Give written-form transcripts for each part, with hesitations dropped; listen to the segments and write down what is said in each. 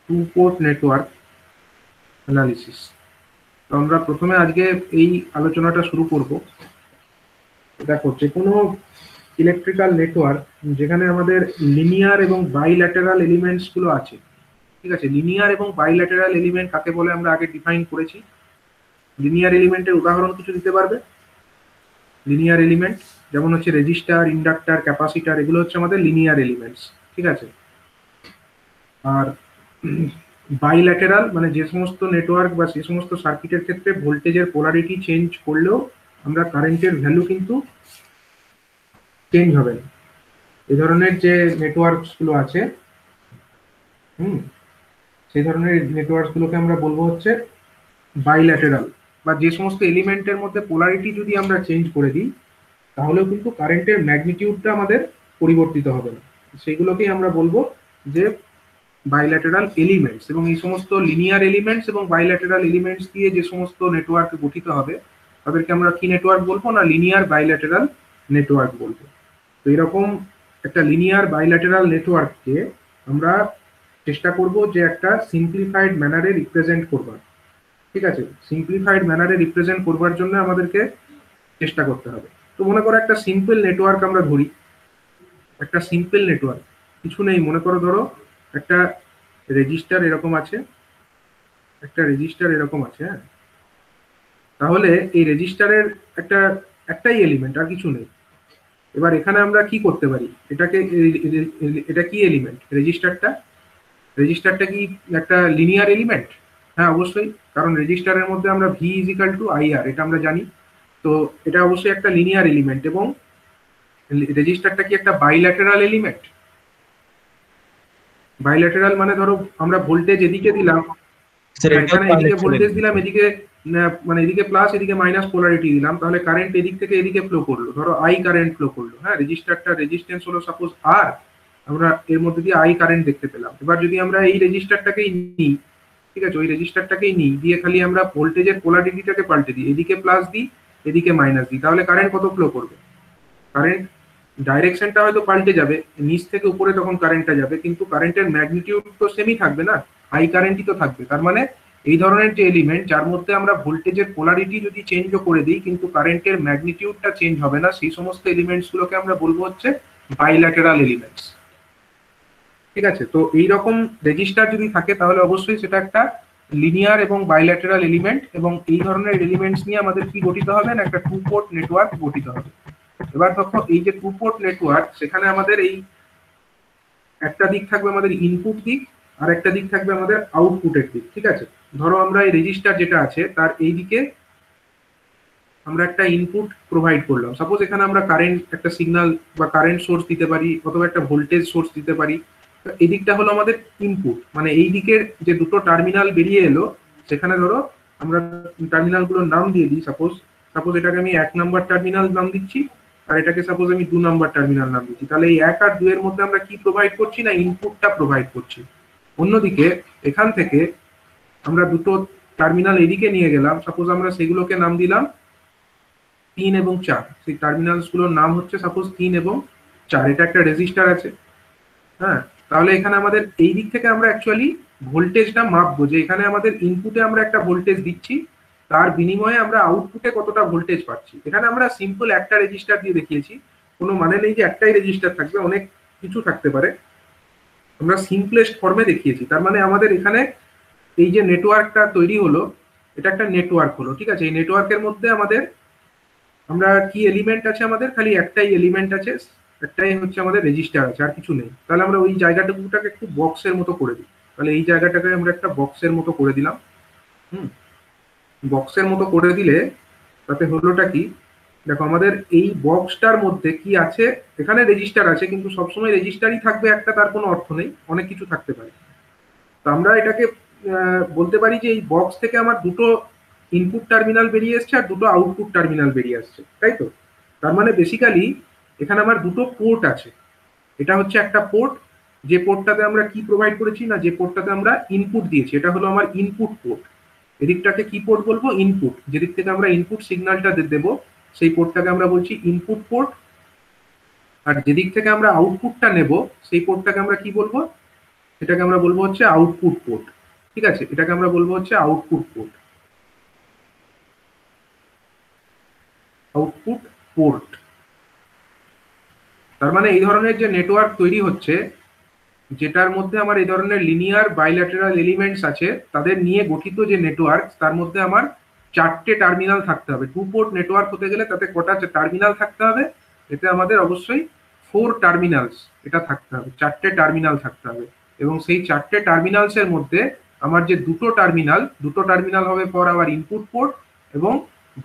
Two port network analysis. তো আমরা প্রথমে আজকে এই আলোচনাটা শুরু করব। দেখো, যে কোনো ইলেকট্রিক্যাল নেটওয়ার্ক যেখানে আমাদের লিনিয়ার এবং বাইল্যাটারাল এলিমেন্টস গুলো আছে, ঠিক আছে। লিনিয়ার এবং বাইল্যাটারাল এলিমেন্ট কাকে বলে আমরা আগে ডিফাইন করেছি। লিনিয়ার এলিমেন্টের উদাহরণ কিছু দিতে পারবে? লিনিয়ার এলিমেন্ট যেমন হচ্ছে রেজিস্টার, ইন্ডাক্টর, ক্যাপাসিটার, এগুলো হচ্ছে আমাদের লিনিয়ার এলিমেন্টস, ঠিক আছে। আর বাইল্যাটারাল মানে যে সমস্ত নেটওয়ার্ক বা যে সমস্ত সার্কিটের ক্ষেত্রে ভোল্টেজের পোলারিটি চেঞ্জ করলেও আমরা কারেন্টের ভ্যালু কিন্তু চেঞ্জ হবে না। এই ধরনের যে নেটওয়ার্কস গুলো আছে, সেই ধরনের নেটওয়ার্কস গুলোকে আমরা বলবো হচ্ছে বাইল্যাটারাল। বা যে সমস্ত এলিমেন্টের মধ্যে পোলারিটি যদি আমরা চেঞ্জ করে দিই তাহলেও কিন্তু কারেন্টের ম্যাগনিটিউডটা আমাদের পরিবর্তিত হবে না, সেগুলোকেই আমরা বলবো যে বাইল্যাটারাল এলিমেন্টস। এবং এই সমস্ত লিনিয়ার এলিমেন্টস এবং বাইল্যাটারাল এলিমেন্টস দিয়ে যে সমস্ত নেটওয়ার্ক গঠিত হবে তাদেরকে আমরা কি নেটওয়ার্ক বলবো না, লিনিয়ার বাইল্যাটারাল নেটওয়ার্ক বলবো। তো এরকম একটা লিনিয়ার বাইল্যাটারাল নেটওয়ার্ককে আমরা চেষ্টা করব যে একটা সিম্পলিফাইড ম্যানারে রিপ্রেজেন্ট করবার, ঠিক আছে। সিম্পলিফাইড ম্যানারে রিপ্রেজেন্ট করবার জন্য আমাদেরকে চেষ্টা করতে হবে। তো মনে করো একটা সিম্পল নেটওয়ার্ক আমরা ধরি, একটা সিম্পল নেটওয়ার্ক, কিছু নেই। মনে করো ধরো একটা রেজিস্টার এরকম আছে, একটা রেজিস্টার এরকম আছে, হ্যাঁ। তাহলে এই রেজিস্টারের একটাই এলিমেন্ট, আর কিছু নেই। এবার এখানে আমরা কি করতে পারি, এটা কি এলিমেন্ট? রেজিস্টারটা কি একটা লিনিয়ার এলিমেন্ট? হ্যাঁ, অবশ্যই, কারণ রেজিস্টারের মধ্যে আমরা V is equal to IR, এটা আমরা জানি। তো এটা অবশ্যই একটা লিনিয়ার এলিমেন্ট। এবং রেজিস্টারটা কি একটা বাইল্যাটারাল এলিমেন্ট? বাইল্যাটারাল মানে ধরো আমরা ভোল্টেজ এদিকে দিলাম, এখানে এদিকে ভোল্টেজ দিলাম, এদিকে মানে এদিকে প্লাস এদিকে মাইনাস পোলারিটি দিলাম, তাহলে কারেন্ট এদিক থেকে এদিকে ফ্লো করলো, ধরো আই কারেন্ট ফ্লো করলো, হ্যাঁ। রেজিস্টারটা রেজিস্ট্যান্স হলো সাপোজ আর, আমরা এর মধ্যে দিয়ে আই কারেন্ট দেখতে পেলাম। এবার যদি আমরা এই রেজিস্টারটাকেই নিই, ঠিক আছে, ওই রেজিস্টারটাকেই নিই, দিয়ে খালি আমরা ভোল্টেজের পোলারিটিটাকে পাল্টে দিই, এদিকে প্লাস দিই এদিকে মাইনাস দিই, তাহলে কারেন্ট কত ফ্লো করবে? কারেন্ট ডাইরেকশনটা হয়তো পাল্টে যাবে, নিচ থেকে উপরে তখন কারেন্টটা যাবে, কিন্তু কারেন্টের ম্যাগনিটিউড তো সেমই থাকবে না, হাই কারেন্টই তো থাকবে। তার মানে এই ধরনের যে এলিমেন্ট যার মধ্যে আমরা ভোল্টেজের পোলারিটি যদি চেঞ্জও করে দিই কিন্তু কারেন্টের ম্যাগনিটিউডটা চেঞ্জ হবে না, সেই সমস্ত এলিমেন্টস গুলোকে আমরা বলবো হচ্ছে বাইল্যাটারাল এলিমেন্টস, ঠিক আছে। তো এইরকম রেজিস্টার যদি থাকে তাহলে অবশ্যই সেটা একটা লিনিয়ার এবং বাইল্যাটারাল এলিমেন্ট। এবং এই ধরনের এলিমেন্টস নিয়ে আমাদের কি গঠিত হবে না, একটা টু পোর্ট নেটওয়ার্ক গঠিত হবে। এবার দেখো, এই যে টু পোর্ট নেটওয়ার্ক, সেখানে আমাদের এই একটা দিক থাকবে আমাদের ইনপুট দিক, আর একটা দিক থাকবে আমাদের আউটপুটের দিক, ঠিক আছে। ধরো আমরা এই রেজিস্টার যেটা আছে তার এই দিকে আমরা একটা ইনপুট প্রোভাইড করলাম, সাপোজ এখানে আমরা কারেন্ট একটা সিগন্যাল বা কারেন্ট সোর্স দিতে পারি অথবা একটা ভোল্টেজ সোর্স দিতে পারি। এই দিকটা হলো আমাদের ইনপুট, মানে এই দিকের যে দুটো টার্মিনাল বেরিয়ে এলো সেখানে ধরো আমরা টার্মিনাল গুলোর নাম দিয়ে দিই। সাপোজ এটাকে আমি 1 নাম্বার টার্মিনাল নাম দিচ্ছি, আর এটাকে সাপোজ আমি 2 নাম্বার টার্মিনাল নাম দিচ্ছি। তাহলে এই 1 আর 2 এর মধ্যে আমরা কি প্রোভাইড করছি না, ইনপুটটা প্রোভাইড করছি। অন্যদিকে এখান থেকে আমরা দুটো টার্মিনাল এদিকে নিয়ে গেলাম, সাপোজ আমরা সেগুলোকে নাম দিলাম 3 এবং 4। সেই টার্মিনালস গুলোর নাম হচ্ছে সাপোজ 3 এবং 4। এটা একটা রেজিস্টার আছে, হ্যাঁ। তাহলে এখানে আমাদের এই দিক থেকে আমরা অ্যাকচুয়ালি ভোল্টেজটা মাপবো, যে এখানে আমাদের ইনপুটে আমরা একটা ভোল্টেজ দিচ্ছি, তার বিনিময়ে আমরা আউটপুটে কতটা ভোল্টেজ পাচ্ছি। এখানে আমরা সিম্পল একটা রেজিস্টার দিয়ে দেখিয়েছি, কোনো মানে নেই যে একটাই রেজিস্টার থাকবে, অনেক কিছু থাকতে পারে। আমরা সিম্পলেস্ট ফর্মে দেখিয়েছি। তার মানে আমাদের এখানে এই যে নেটওয়ার্কটা তৈরি হলো, এটা একটা নেটওয়ার্ক হলো, ঠিক আছে। এই নেটওয়ার্কের মধ্যে আমাদের আমরা কি এলিমেন্ট আছে, আমাদের খালি একটাই এলিমেন্ট আছে, একটাই হচ্ছে আমাদের রেজিস্টার আছে, আর কিছু নেই। তাহলে আমরা ওই জায়গাটুকুটাকে একটু বক্সের মতো করে দিই। তাহলে এই জায়গাটাকে আমরা একটা বক্সের মতো করে দিলাম। বক্সের মতো করে দিলে তাতে হলোটা কি, দেখো আমাদের এই বক্সটার মধ্যে কি আছে, এখানে রেজিস্টার আছে, কিন্তু সবসময় রেজিস্টারই থাকবে একটা তার কোনো অর্থ নেই, অনেক কিছু থাকতে পারে। তো আমরা এটাকে বলতে পারি যে এই বক্স থেকে আমার দুটো ইনপুট টার্মিনাল বেরিয়ে আসছে আর দুটো আউটপুট টার্মিনাল বেরিয়ে আসছে, তাই তো। তার মানে বেসিক্যালি এখানে আমার দুটো পোর্ট আছে। এটা হচ্ছে একটা পোর্ট, যে পোর্টটাতে আমরা কি প্রোভাইড করেছি না, যে পোর্টটাতে আমরা ইনপুট দিয়েছি, এটা হলো আমার ইনপুট পোর্ট। এদিকটাকে কি পোর্ট বলবো, ইনপুট। যেদিক থেকে আমরা ইনপুট সিগন্যালটা দেবো সেই পোর্টটাকে আমরা বলছি ইনপুট পোর্ট। আর যেদিক থেকে আমরা আউটপুটটা নেব সেই পোর্টটাকে আমরা কি বলবো, এটাকে আমরা বলবো হচ্ছে আউটপুট পোর্ট। ঠিক আছে, এটাকে আমরা বলবো হচ্ছে আউটপুট পোর্ট। আউটপুট পোর্ট তার মানে এই ধরনের যে নেটওয়ার্ক তৈরি হচ্ছে, যেটার মধ্যে আমার এই ধরনের লিনিয়ার বাইল্যাটারাল এলিমেন্টস আছে, তাদের নিয়ে গঠিত যে নেটওয়ার্ক, তার মধ্যে আমার 4টে টার্মিনাল থাকতে হবে। 2 পোর্ট নেটওয়ার্ক হতে গেলে তাতে কটা টার্মিনাল থাকতে হবে? এতে আমাদের অবশ্যই 4 টার্মিনালস এটা থাকতে হবে, 4টে টার্মিনাল থাকতে হবে। এবং সেই 4টে টার্মিনালস এর মধ্যে আমার যে দুটো টার্মিনাল হবে ফর আওয়ার ইনপুট পোর্ট, এবং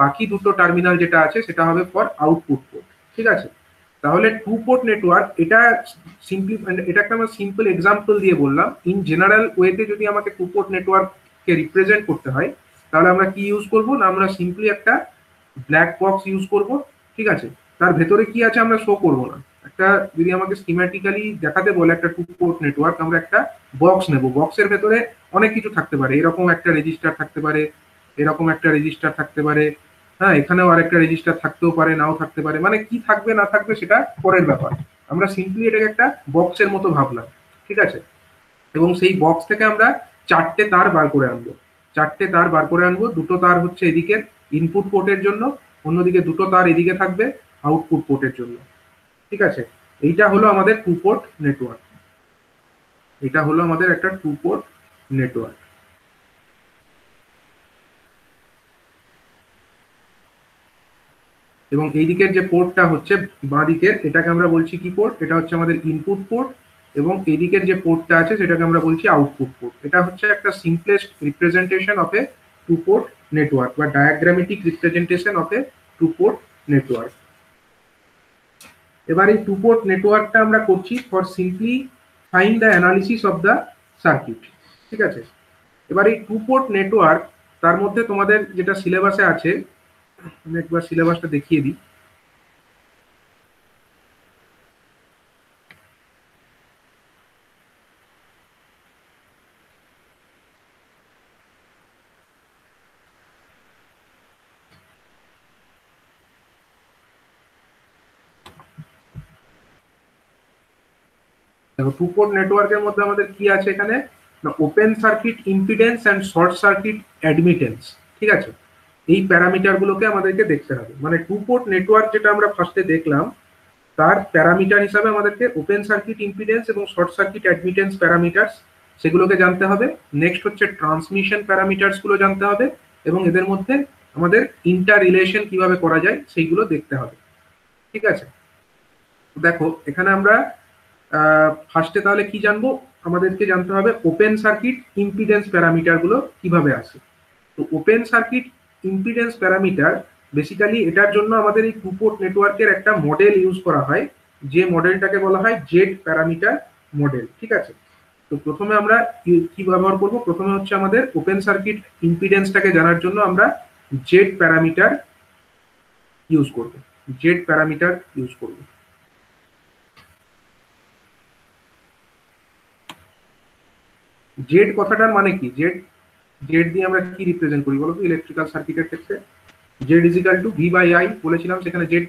বাকি দুটো টার্মিনাল যেটা আছে সেটা হবে ফর আউটপুট পোর্ট। ঠিক আছে, তাহলে 2 পোর্ট নেটওয়ার্ক, এটা সিম্পলি, এটা একটা আমরা সিম্পল এক্সাম্পল দিয়ে বললাম। ইন জেনারেল ওয়েতে যদি আমাকে 2 পোর্ট নেটওয়ার্ককে রিপ্রেজেন্ট করতে হয়, তাহলে আমরা কি ইউজ করব না, আমরা সিম্পলি একটা ব্ল্যাক বক্স ইউজ করব। ঠিক আছে, তার ভেতরে কি আছে আমরা শো করব না। একটা যদি আমাকে স্কিম্যাটিক্যালি দেখাতে বলে একটা 2 পোর্ট নেটওয়ার্ক, আমরা একটা বক্স নেব, বক্সের ভেতরে অনেক কিছু থাকতে পারে, এরকম একটা রেজিস্টার থাকতে পারে, এরকম একটা রেজিস্টার থাকতে পারে, হ্যাঁ এখানেও আরেকটা রেজিস্টার থাকতেও পারে, নাও থাকতে পারে, মানে কি থাকবে না থাকবে সেটা পরের ব্যাপার। আমরা সিম্পলি এটাকে একটা বক্সের মতো ভাবলাম। ঠিক আছে, এবং সেই বক্স থেকে আমরা 4টে তার বার করে আনবো। 4টে তার বার করে আনবো, দুটো তার হচ্ছে এদিকে ইনপুট পোর্টের জন্য, অন্যদিকে দুটো তার এদিকে থাকবে আউটপুট পোর্টের জন্য। ঠিক আছে, এইটা হলো আমাদের 2 পোর্ট নেটওয়ার্ক। এটা হলো আমাদের একটা 2 পোর্ট নেটওয়ার্ক। এবং এই দিকের যে পোর্টটা হচ্ছে বাঁ দিকের, এটাকে আমরা বলছি কি পোর্ট? এটা হচ্ছে আমাদের ইনপুট পোর্ট। এবং এই দিকের যে পোর্টটা আছে সেটাকে আমরা বলছি আউটপুট পোর্ট। এটা হচ্ছে একটা simplest representation of a 2 port network, বা diagrammatic representation of a 2 port network. এবার এই 2 পোর্ট নেটওয়ার্কটা আমরা করছি for simply find the analysis of the circuit. ঠিক আছে, এবার এই 2 পোর্ট নেটওয়ার্ক, তার মধ্যে তোমাদের যেটা সিলেবাসে আছে, আমি একবার সিলেবাসটা দেখিয়ে দিই। দেখো 2 পোর্ট নেটওয়ার্কের মধ্যে আমাদের কি আছে এখানে, না open circuit impedance and short circuit admittance. ঠিক আছে, এই প্যারামিটার গুলোকে আমাদেরকে দেখতে হবে। মানে 2 পোর্ট নেটওয়ার্ক যেটা আমরা ফার্স্টে দেখলাম, তার প্যারামিটার হিসাবে আমাদেরকে ওপেন সার্কিট ইম্পিডেন্স এবং শর্ট সার্কিট অ্যাডমিটেন্স প্যারামিটারস, সেগুলোকে জানতে হবে। নেক্সট হচ্ছে ট্রান্সমিশন প্যারামিটারস গুলো জানতে হবে, এবং এদের মধ্যে আমাদের ইন্টার রিলেশন কিভাবে করা যায় সেইগুলো দেখতে হবে। ঠিক আছে, দেখো এখানে আমরা ফার্স্টে তাহলে কি জানবো, আমাদেরকে জানতে হবে ওপেন সার্কিট ইম্পিডেন্স প্যারামিটার গুলো কিভাবে আসে। তো open circuit impedance parameter, basically এটার জন্য আমাদের এই 2 পোর্ট নেটওয়ার্কের একটা মডেল ইউজ করা হয়, যে মডেলটাকে বলা হয় জেড প্যারামিটার মডেল। ঠিক আছে, তো প্রথমে আমরা কি ব্যবহার করব, প্রথমে হচ্ছে আমাদের ওপেন সার্কিট ইম্পিডেন্সটাকে জানার জন্য আমরা জেড প্যারামিটার ইউজ করব। জেড প্যারামিটার ইউজ করব। জেড কথাটার মানে কি? জেড জেড দিয়ে আমরা কি রিপ্রেজেন্ট করি বলো তো ইলেকট্রিক্যাল সার্কিটের ক্ষেত্রে? Z is equal to V by I বলেছিলাম, সেখানে জেড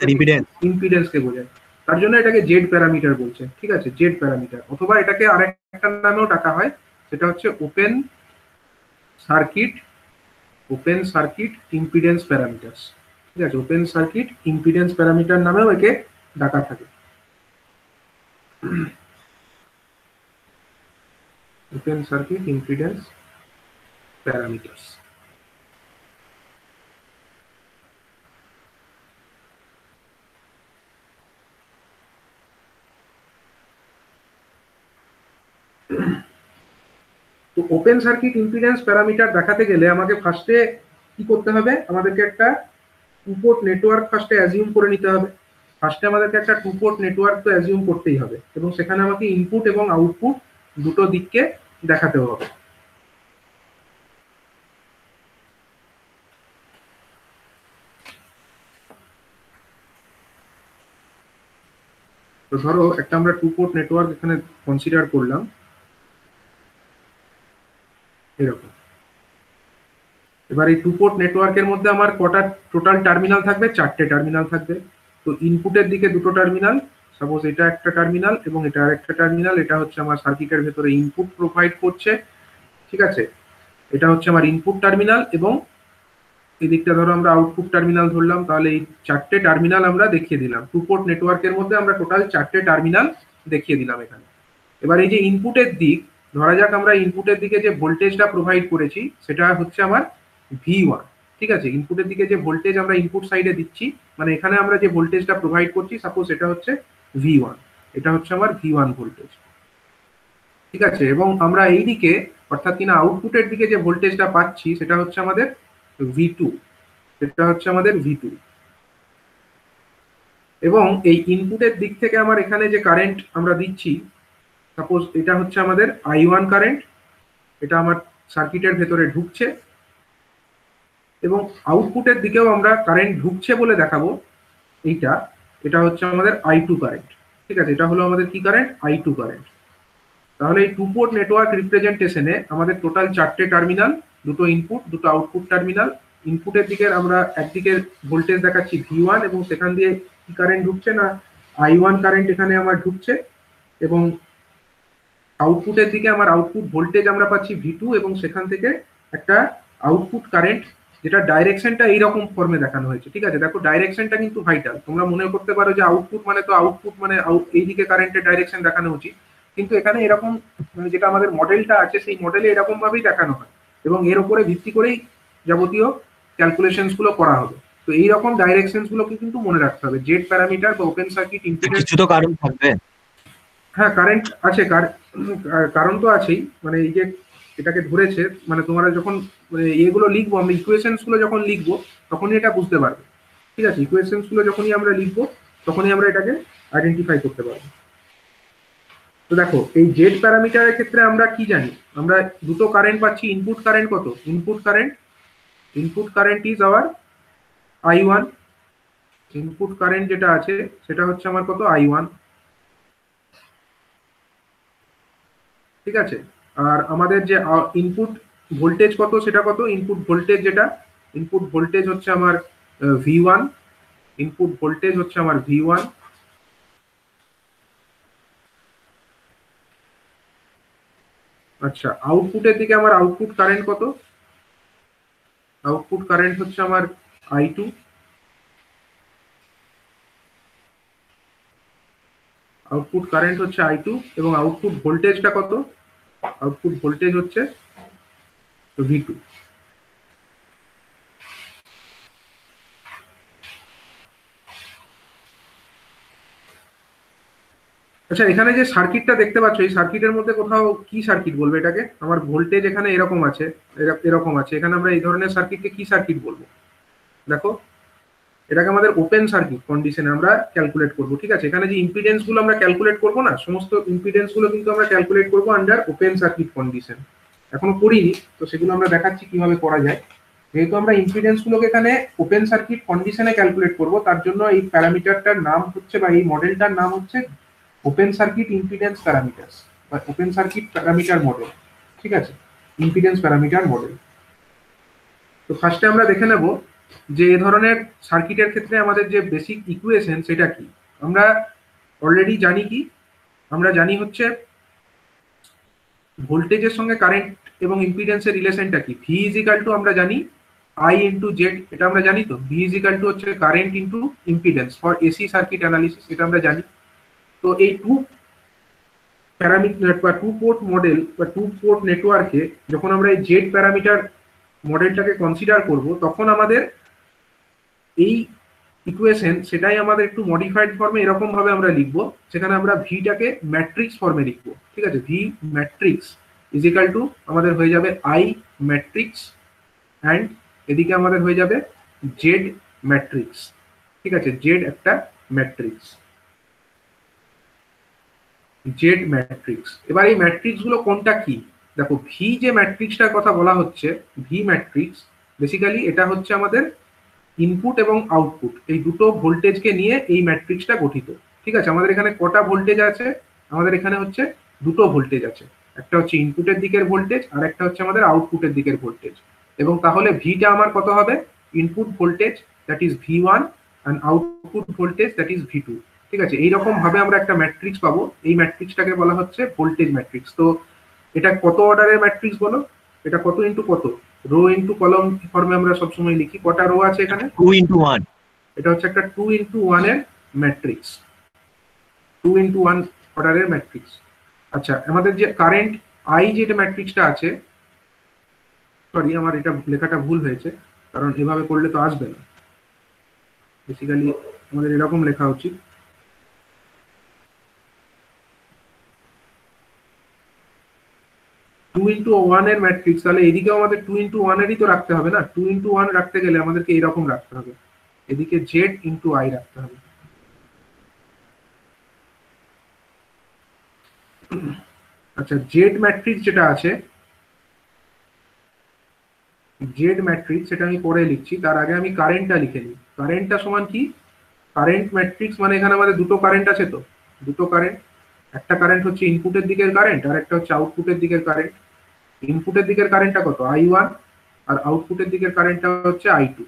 ইম্পিডেন্স কে বোঝায়, তার জন্য এটাকে জেড প্যারামিটার বলছে। ঠিক আছে, জেড প্যারামিটার, অথবা এটাকে আরেকটা নামেও ডাকা হয়, সেটা হচ্ছে ওপেন সার্কিট ইম্পিডেন্স প্যারামিটারস। ঠিক আছে, ওপেন সার্কিট ইম্পিডেন্স প্যারামিটার নামেও একে ডাকা থাকে। Open circuit impedance parameters. তো ওপেন সার্কিট ইম্পিডেন্স প্যারামিটার দেখাতে গেলে আমাকে ফার্স্টে কি করতে হবে, আমাদেরকে একটা 2 পোর্ট নেটওয়ার্ক ফার্স্টে অ্যাজিউম করে নিতে হবে। ফার্স্টে আমাদেরকে একটা 2 পোর্ট নেটওয়ার্ক তো অ্যাজিউম করতেই হবে, এবং সেখানে আমাকে ইনপুট এবং আউটপুট দুটো দিককে দেখাতে হবে। তো ধরো একটা আমরা 2 পোর্ট নেটওয়ার্ক এখানে কনসিডার করলাম এরকম। এবার এই 2 পোর্ট নেটওয়ার্কের মধ্যে আমার কটা টোটাল টার্মিনাল থাকবে? 4টে টার্মিনাল থাকবে। তো ইনপুটের দিকে দুটো টার্মিনাল, সাপোজ এটা একটা টার্মিনাল এবং এটা আরেকটা টার্মিনাল, এটা হচ্ছে আমার সার্কিটের ভেতরে ইনপুট প্রোভাইড করছে, ঠিক আছে, এটা হচ্ছে আমার ইনপুট টার্মিনাল, এবং এদিকটা ধরো আমরা আউটপুট টার্মিনাল ধরলাম। তাহলে এই চারটে টার্মিনাল আমরা দেখিয়ে দিলাম, টু পোর্ট নেটওয়ার্কের মধ্যে আমরা টোটাল চারটে টার্মিনাল দেখিয়ে দিলাম এখানে। এবার এই যে ইনপুটের দিক, ধরা যাক আমরা ইনপুটের দিকে যে ভোল্টেজটা প্রোভাইড করেছি সেটা হচ্ছে আমার V1, ঠিক আছে। ইনপুটের দিকে যে ভোল্টেজ আমরা ইনপুট সাইডে দিচ্ছি, মানে এখানে আমরা যে ভোল্টেজটা প্রোভাইড করছি, সাপোজ এটা হচ্ছে V1, এটা হচ্ছে আমার V1 ভোল্টেজ, ঠিক আছে। এবং আমরা এই দিকে অর্থাৎ কিনা আউটপুটের দিকে যে ভোল্টেজটা পাচ্ছি সেটা হচ্ছে আমাদের V2, এটা হচ্ছে আমাদের V2। এবং এই ইনপুটের দিক থেকে আমার এখানে যে কারেন্ট আমরা দিচ্ছি, সাপোজ এটা হচ্ছে আমাদের I1 কারেন্ট, এটা আমার সার্কিটের ভেতরে ঢুকছে, এবং আউটপুটের দিকেও আমরা কারেন্ট ঢুকছে বলে দেখাবো। এটা হচ্ছে আমাদের I2 কারেন্ট, ঠিক আছে। এটা হলো আমাদের কি কারেন্ট? I2 current. তাহলে এই টু পোর্ট নেটওয়ার্ক রিপ্রেজেন্টেশনে আমাদের টোটাল চারটে টার্মিনাল, দুটো ইনপুট, দুটো আউটপুট টার্মিনাল। ইনপুটের দিকে আমরা একদিকে ভোল্টেজ দেখাচ্ছি V1 এবং সেখান দিয়ে কি কারেন্ট ঢুকছে না I1 কারেন্ট এখানে আমার ঢুকছে, এবং আউটপুটের দিকে আমার আউটপুট ভোল্টেজ আমরা পাচ্ছি V2 এবং সেখান থেকে একটা আউটপুট কারেন্ট, যেটা ডাইরেকশনটা এইরকম ফর্মে দেখানো হয়েছে, ঠিক আছে। দেখো ডাইরেকশনটা কিন্তু ভাইটাল। তোমরা মনে করতে পারো যে আউটপুট মানে এইদিকে কারেন্টের ডাইরেকশন দেখানো উচিত, কিন্তু এখানে এরকম যেটা আমাদের মডেলটা আছে সেই মডেলে এরকম ভাবেই দেখানো হয়, এবং এর উপরে ভিত্তি করেই যাবতীয় ক্যালকুলেশনস গুলো করা হবে। তো এইরকম ডাইরেকশনস গুলোকে কিন্তু মনে রাখতে হবে। জেড প্যারামিটার বা ওপেন সার্কিট ইম্পিডেন্স, কিছু তো কারণ থাকবে। হ্যাঁ কারেন্ট আছে, কারণ তো আছেই। মানে এই যে এটাকে ধরেছে, মানে তোমরা যখন এগুলো লিখবো, আমরা ইকুয়েশনস গুলো যখন লিখবো তখনই এটা বুঝতে পারবে, ঠিক আছে। ইকুয়েশনস গুলো যখনই আমরা লিখবো তখনই আমরা এটাকে আইডেন্টিফাই করতে পারবো। তো দেখো এই জেড প্যারামিটারের ক্ষেত্রে আমরা কি জানি? আমরা দুটো কারেন্ট পাচ্ছি। ইনপুট কারেন্ট কত? Input current is our I1। Input current যেটা আছে সেটা হচ্ছে আমার কত? I1, ঠিক আছে। আর আমাদের যে ইনপুট ভোল্টেজ কত, সেটা কত? ইনপুট ভোল্টেজ হচ্ছে আমার V1, ইনপুট ভোল্টেজ হচ্ছে আমার V1। আচ্ছা, আউটপুটের দিকে আমার আউটপুট কারেন্ট কত? আউটপুট কারেন্ট হচ্ছে আমার I2, আউটপুট কারেন্ট হচ্ছে I2, এবং আউটপুট ভোল্টেজটা কত? আউটপুট ভোল্টেজ হচ্ছে V2। আচ্ছা, এখানে যে সার্কিটটা দেখতে পাচ্ছ, এই সার্কিটের মধ্যে কোথাও কি সার্কিট বলবে এটাকে? আমার ভোল্টেজ এখানে এরকম আছে, এরকম আছে, এখানে আমরা এই ধরনের সার্কিটকে কি সার্কিট বলবো? দেখো এটাকে আমাদের ওপেন সার্কিট কন্ডিশনে আমরা ক্যালকুলেট করব, ঠিক আছে। এখানে যে ইম্পিডেন্স গুলো আমরা ক্যালকুলেট করবো না, সমস্ত ইম্পিডেন্স গুলো কিন্তু আমরা ক্যালকুলেট করবো আন্ডার ওপেন সার্কিট কন্ডিশন। এখনো করিনি, তো সেগুলো আমরা দেখাচ্ছি কিভাবে করা যায়। যেহেতু আমরা ইম্পিডেন্স গুলোকে এখানে ওপেন সার্কিট কন্ডিশনে ক্যালকুলেট করব, তার জন্য এই প্যারামিটারটার নাম হচ্ছে, বা এই মডেলটার নাম হচ্ছে ওপেন সার্কিট ইম্পিডেন্স প্যারামিটার বা ওপেন সার্কিট প্যারামিটার মডেল, ঠিক আছে, ইম্পিডেন্স প্যারামিটার মডেল। তো ফার্স্টে আমরা দেখে নেব যে এই ধরনের সার্কিটের ক্ষেত্রে আমাদের যে বেসিক ইকুয়েশন সেটা কি। আমরা অলরেডি জানি কি, আমরা জানি হচ্ছে ভোল্টেজের সঙ্গে কারেন্ট এবং ইম্পিডেন্সের রিলেশনটা কি। ভি ইজ ইকাল টু আমরা জানি I ইন্টু জেড, এটা আমরা জানি। তো ভি ইজ ইকাল টু হচ্ছে current into impedance for AC circuit analysis, এটা আমরা জানি। তো এই টু প্যারামিটার বা টু পোর্ট মডেল বা টু পোর্ট নেটওয়ার্কে যখন আমরা এই জেড প্যারামিটার মডেলটাকে কনসিডার করব, তখন আমাদের এই ইকুয়েশন সেটাই আমাদের একটু মডিফাইড ফর্মে এরকম ভাবে আমরা লিখবো, সেখানে আমরা ভিটাকে ম্যাট্রিক্স ফর্মে লিখবো, ঠিক আছে। V matrix is equal to আমাদের হয়ে যাবে I ম্যাট্রিক্স, অ্যান্ড এদিকে আমাদের হয়ে যাবে জেড ম্যাট্রিক্স, ঠিক আছে। জেড একটা ম্যাট্রিক্স, জেড ম্যাট্রিক্স। এবার এই ম্যাট্রিক্স গুলো কোনটা কি? দেখো ভি যে ম্যাট্রিক্সটার কথা বলা হচ্ছে, ভি ম্যাট্রিক্স বেসিক্যালি এটা হচ্ছে আমাদের ইনপুট এবং আউটপুট এই দুটো ভোল্টেজকে নিয়ে এই ম্যাট্রিক্সটা গঠিত, ঠিক আছে। আমাদের এখানে কটা ভোল্টেজ আছে? আমাদের এখানে হচ্ছে দুটো ভোল্টেজ আছে, একটা হচ্ছে ইনপুটের দিকের ভোল্টেজ আর একটা হচ্ছে আমাদের আউটপুটের দিকের ভোল্টেজ। এবং তাহলে ভিটা আমার কত হবে? Input voltage that is V1 and output voltage that is V2। ঠিক আছে, এইরকম ভাবে আমরা একটা ম্যাট্রিক্স পাবো, এই ম্যাট্রিক্সটাকে বলা হচ্ছে ভোল্টেজ ম্যাট্রিক্স। তো এটা কত অর্ডারের ম্যাট্রিক্স বলো, এটা কত ইন্টু কত, রো ইন্টু কলম ফর্মে আমরা সবসময় লিখি, কটা রো আছে এখানে, 2 × 1, এটা হচ্ছে একটা 2 × 1 এর ম্যাট্রিক্স, 2 × 1 অর্ডারের ম্যাট্রিক্স। আচ্ছা, আমাদের যে কারেন্ট আই যেটা ম্যাট্রিক্সটা আছে, সরি আমার এটা লেখাটা ভুল হয়েছে, কারণ এভাবে করলে তো আসবে না, বেসিক্যালি আমাদের এরকম লেখা উচিত, টু ইন্টু ওয়ান এর ম্যাট্রিক্স, তাহলে এদিকেও আমাদের 2 × 1 এরই তো রাখতে হবে না, 2 × 1 রাখতে গেলে আমাদেরকে এরকম রাখতে হবে, এদিকে জেড ইন্টু আই রাখতে হবে। আচ্ছা, জেড ম্যাট্রিক্স যেটা আছে, জেড ম্যাট্রিক্স সেটা আমি পরে লিখছি, তার আগে আমি কারেন্টটা লিখে নিই। কারেন্টটা সমান কি, কারেন্ট ম্যাট্রিক্স মানে এখানে আমাদের দুটো কারেন্ট আছে, তো দুটো কারেন্ট, একটা কারেন্ট হচ্ছে ইনপুটের দিকের কারেন্ট আর একটা হচ্ছে আউটপুটের দিকের কারেন্ট। ইনপুটের দিকের কারেন্টটা কত, I1, আর আউটপুটের দিকের কারেন্টটা হচ্ছে I2।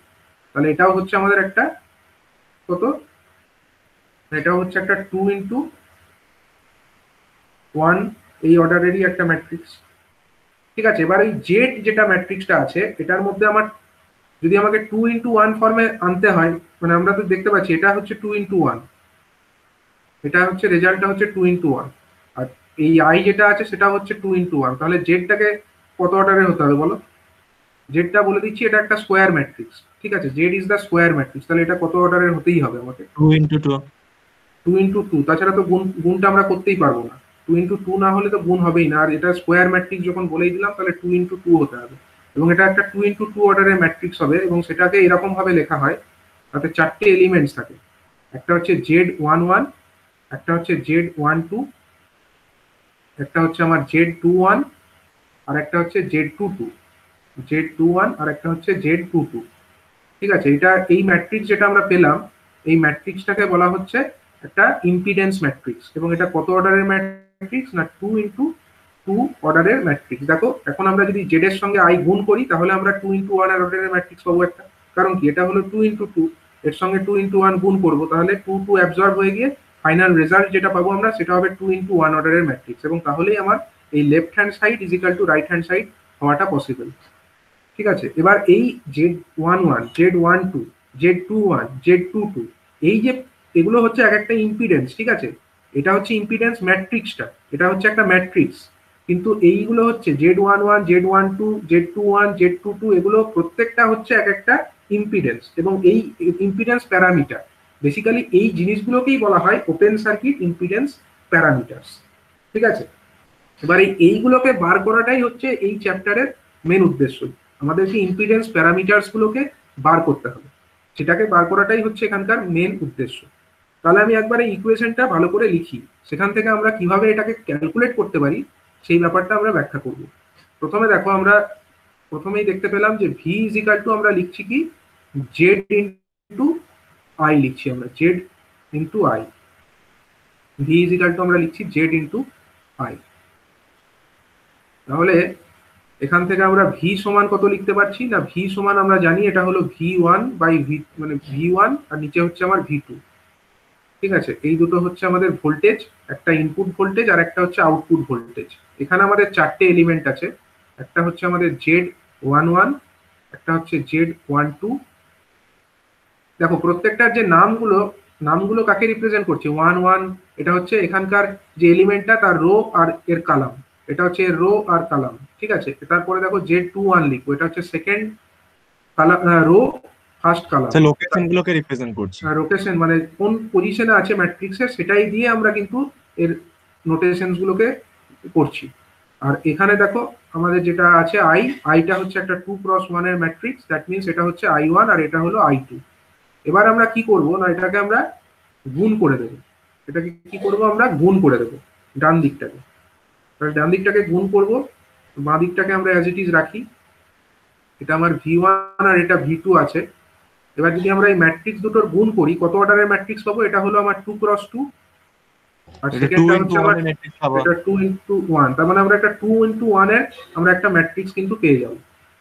তাহলে এটাও হচ্ছে আমাদের একটা কত, এটাও হচ্ছে একটা 2 × 1 এই অর্ডারেরই একটা ম্যাট্রিক্স। ঠিক আছে, এবার এই জেড যেটা ম্যাট্রিক্সটা আছে এটার মধ্যে আমার যদি আমাকে 2 × 1 ফর্মে আনতে হয়, মানে আমরা তো দেখতে পাচ্ছি এটা হচ্ছে 2 × 1, এটা হচ্ছে রেজাল্টটা হচ্ছে 2 × 1, আর এই আই যেটা আছে সেটা হচ্ছে 2 × 1, তাহলে জেডটাকে কত অর্ডারের হতে হবে বলো, জেডটা বলে দিচ্ছি এটা একটা স্কোয়ার ম্যাট্রিক্স, ঠিক আছে, Z is the square matrix, তাহলে এটা কত অর্ডারের হতেই হবে আমাকে, 2 × 2, 2 × 2, তাছাড়া তো গুণটা আমরা করতেই পারবো না, 2 × 2 না হলে তো গুণ হবেই না, আর এটা স্কোয়ার ম্যাট্রিক্স যখন বলেই দিলাম তাহলে 2 × 2 হতে হবে, এবং এটা একটা 2 × 2 অর্ডারের ম্যাট্রিক্স হবে, এবং সেটাকে এরকম ভাবে লেখা হয়, তাতে 4টে এলিমেন্টস থাকে, একটা হচ্ছে Z11, একটা হচ্ছে Z12, একটা হচ্ছে আমার Z21, আর একটা হচ্ছে Z22, Z21 আর একটা হচ্ছে Z22। ঠিক আছে, এটা এই ম্যাট্রিক্স যেটা আমরা পেলাম, এই ম্যাট্রিক্সটাকে বলা হচ্ছে একটা ইম্পিডেন্স ম্যাট্রিক্স, এবং এটা কত অর্ডারের ম্যাট্রিক্স না 2 × 2 অর্ডারের ম্যাট্রিক্স। দেখো এখন আমরা যদি জেড এর সঙ্গে আই গুণ করি তাহলে আমরা 2 × 1 অর্ডারের ম্যাট্রিক্স পাবো একটা, কারণ কি এটা হলো 2 × 2, এর সঙ্গে 2 × 1 গুণ করবো, তাহলে 2 অ্যাবজর্ব হয়ে গিয়ে ফাইনাল রেজাল্ট যেটা পাবো আমরা সেটা হবে 2 × 1 অর্ডারের ম্যাট্রিক্স, এবং তাহলেই আমার এই left hand side is equal to right hand side হওয়াটা পসিবল। ঠিক আছে, এবার এই Z11, Z12, Z21, Z22, এই যে এগুলো হচ্ছে এক একটা ইম্পিডেন্স, ঠিক আছে, এটা হচ্ছে ইম্পিডেন্স ম্যাট্রিক্সটা, এটা হচ্ছে একটা ম্যাট্রিক্স, কিন্তু এইগুলো হচ্ছে Z11, Z12, Z21, Z22, এগুলো প্রত্যেকটা হচ্ছে এক একটা ইম্পিডেন্স, এবং এই ইম্পিডেন্স প্যারামিটার, বেসিক্যালি এই জিনিসগুলোকেই বলা হয় ওপেন সার্কিট ইম্পিডেন্স প্যারামিটার্স। ঠিক আছে, এবার এইগুলোকে বার করাটাই হচ্ছে এই চ্যাপ্টারের মেন উদ্দেশ্য, আমাদেরকে ইম্পিডেন্স প্যারামিটার্স গুলোকে বার করতে হবে, সেটাকে বার করাটাই হচ্ছে এখানকার মেন উদ্দেশ্য। তাহলে আমি একবার এই ইকুয়েশনটা ভালো করে লিখি, সেখান থেকে আমরা কিভাবে এটাকে ক্যালকুলেট করতে পারি সেই ব্যাপারটা আমরা ব্যাখ্যা করব। প্রথমে দেখো, আমরা প্রথমেই দেখতে পেলাম যে ভি ইজ ইকাল টু আমরা লিখছি কি জেড ইন্টু আই লিখছি, আমরা Z into I, V is equal to আমরা লিখছি জেড ইন্টু আই। তাহলে এখান থেকে আমরা ভি সমান কত লিখতে পারছি না, ভি সমান আমরা জানি এটা হলো V1 বাই ভি, মানে V1 আর নিচে হচ্ছে আমার V2। ঠিক আছে, এই দুটো হচ্ছে আমাদের ভোল্টেজ, একটা ইনপুট ভোল্টেজ আর একটা হচ্ছে আউটপুট ভোল্টেজ। এখানে আমাদের 4টে এলিমেন্ট আছে, একটা হচ্ছে আমাদের Z11, একটা হচ্ছে Z12। দেখো প্রত্যেকটার যে নামগুলো কাকে রিপ্রেজেন্ট করছে, 1 এটা হচ্ছে এখানকার যে এলিমেন্টটা তার রো আর এর কালাম, এটা হচ্ছে এর রো আর কালাম। ঠিক আছে, তারপরে দেখো Z21 লিখবো, এটা হচ্ছে সেকেন্ড কালাম, রো, ফার্স্ট কালাম, লোকেশন গুলোকে রিপ্রেজেন্ট করছে, লোকেশন মানে কোন পজিশনে আছে ম্যাট্রিক্সের সেটাই দিয়ে আমরা কিন্তু এর নোটেশনস গুলোকে করছি। আর এখানে দেখো আমাদের যেটা আছে আইটা হচ্ছে একটা 2 × 1 এর ম্যাট্রিক্স, দ্যাট মিনস এটা হচ্ছে I1 আর এটা হলো I2। এবার আমরা কি করব না, এটাকে আমরা গুণ করে দেবো, এটাকে কি করব আমরা গুণ করে দেবো ডান দিকটাকে, তাহলে ডান দিকটাকে গুণ করব, বাঁ দিকটাকে আমরা অ্যাজ ইট ইজ রাখি, এটা আমার V1 আর এটা V2 আছে। এবার যদি আমরা এই ম্যাট্রিক্স দুটোর গুণ করি কত অর্ডারের ম্যাট্রিক্স পাবো, এটা হলো আমার 2 × 2, আর সেকেন্ডটা হচ্ছে আমার এটা 2 × 1, তার মানে আমরা একটা 2 × 1 এর আমরা একটা ম্যাট্রিক্স কিন্তু পেয়ে যাব।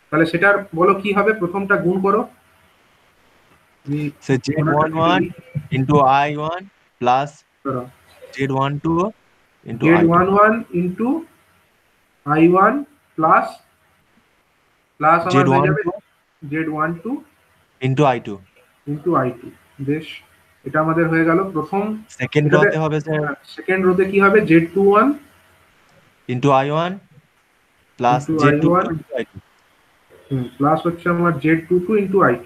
তাহলে সেটার বলো কি হবে, প্রথমটা গুণ করো, Z11 into I1 plus Z12 into I2 Z11 into I1 plus আমার হয়ে যাবে Z12 into I2 into I2। বেশ, এটা আমাদের হয়ে গেল প্রথম। সেকেন্ড রোতে হবে স্যার সেকেন্ড রোতে কি হবে? Z21 into I1 plus into Z22 I1 into I2 plus হচ্ছে আমার Z22 into I2।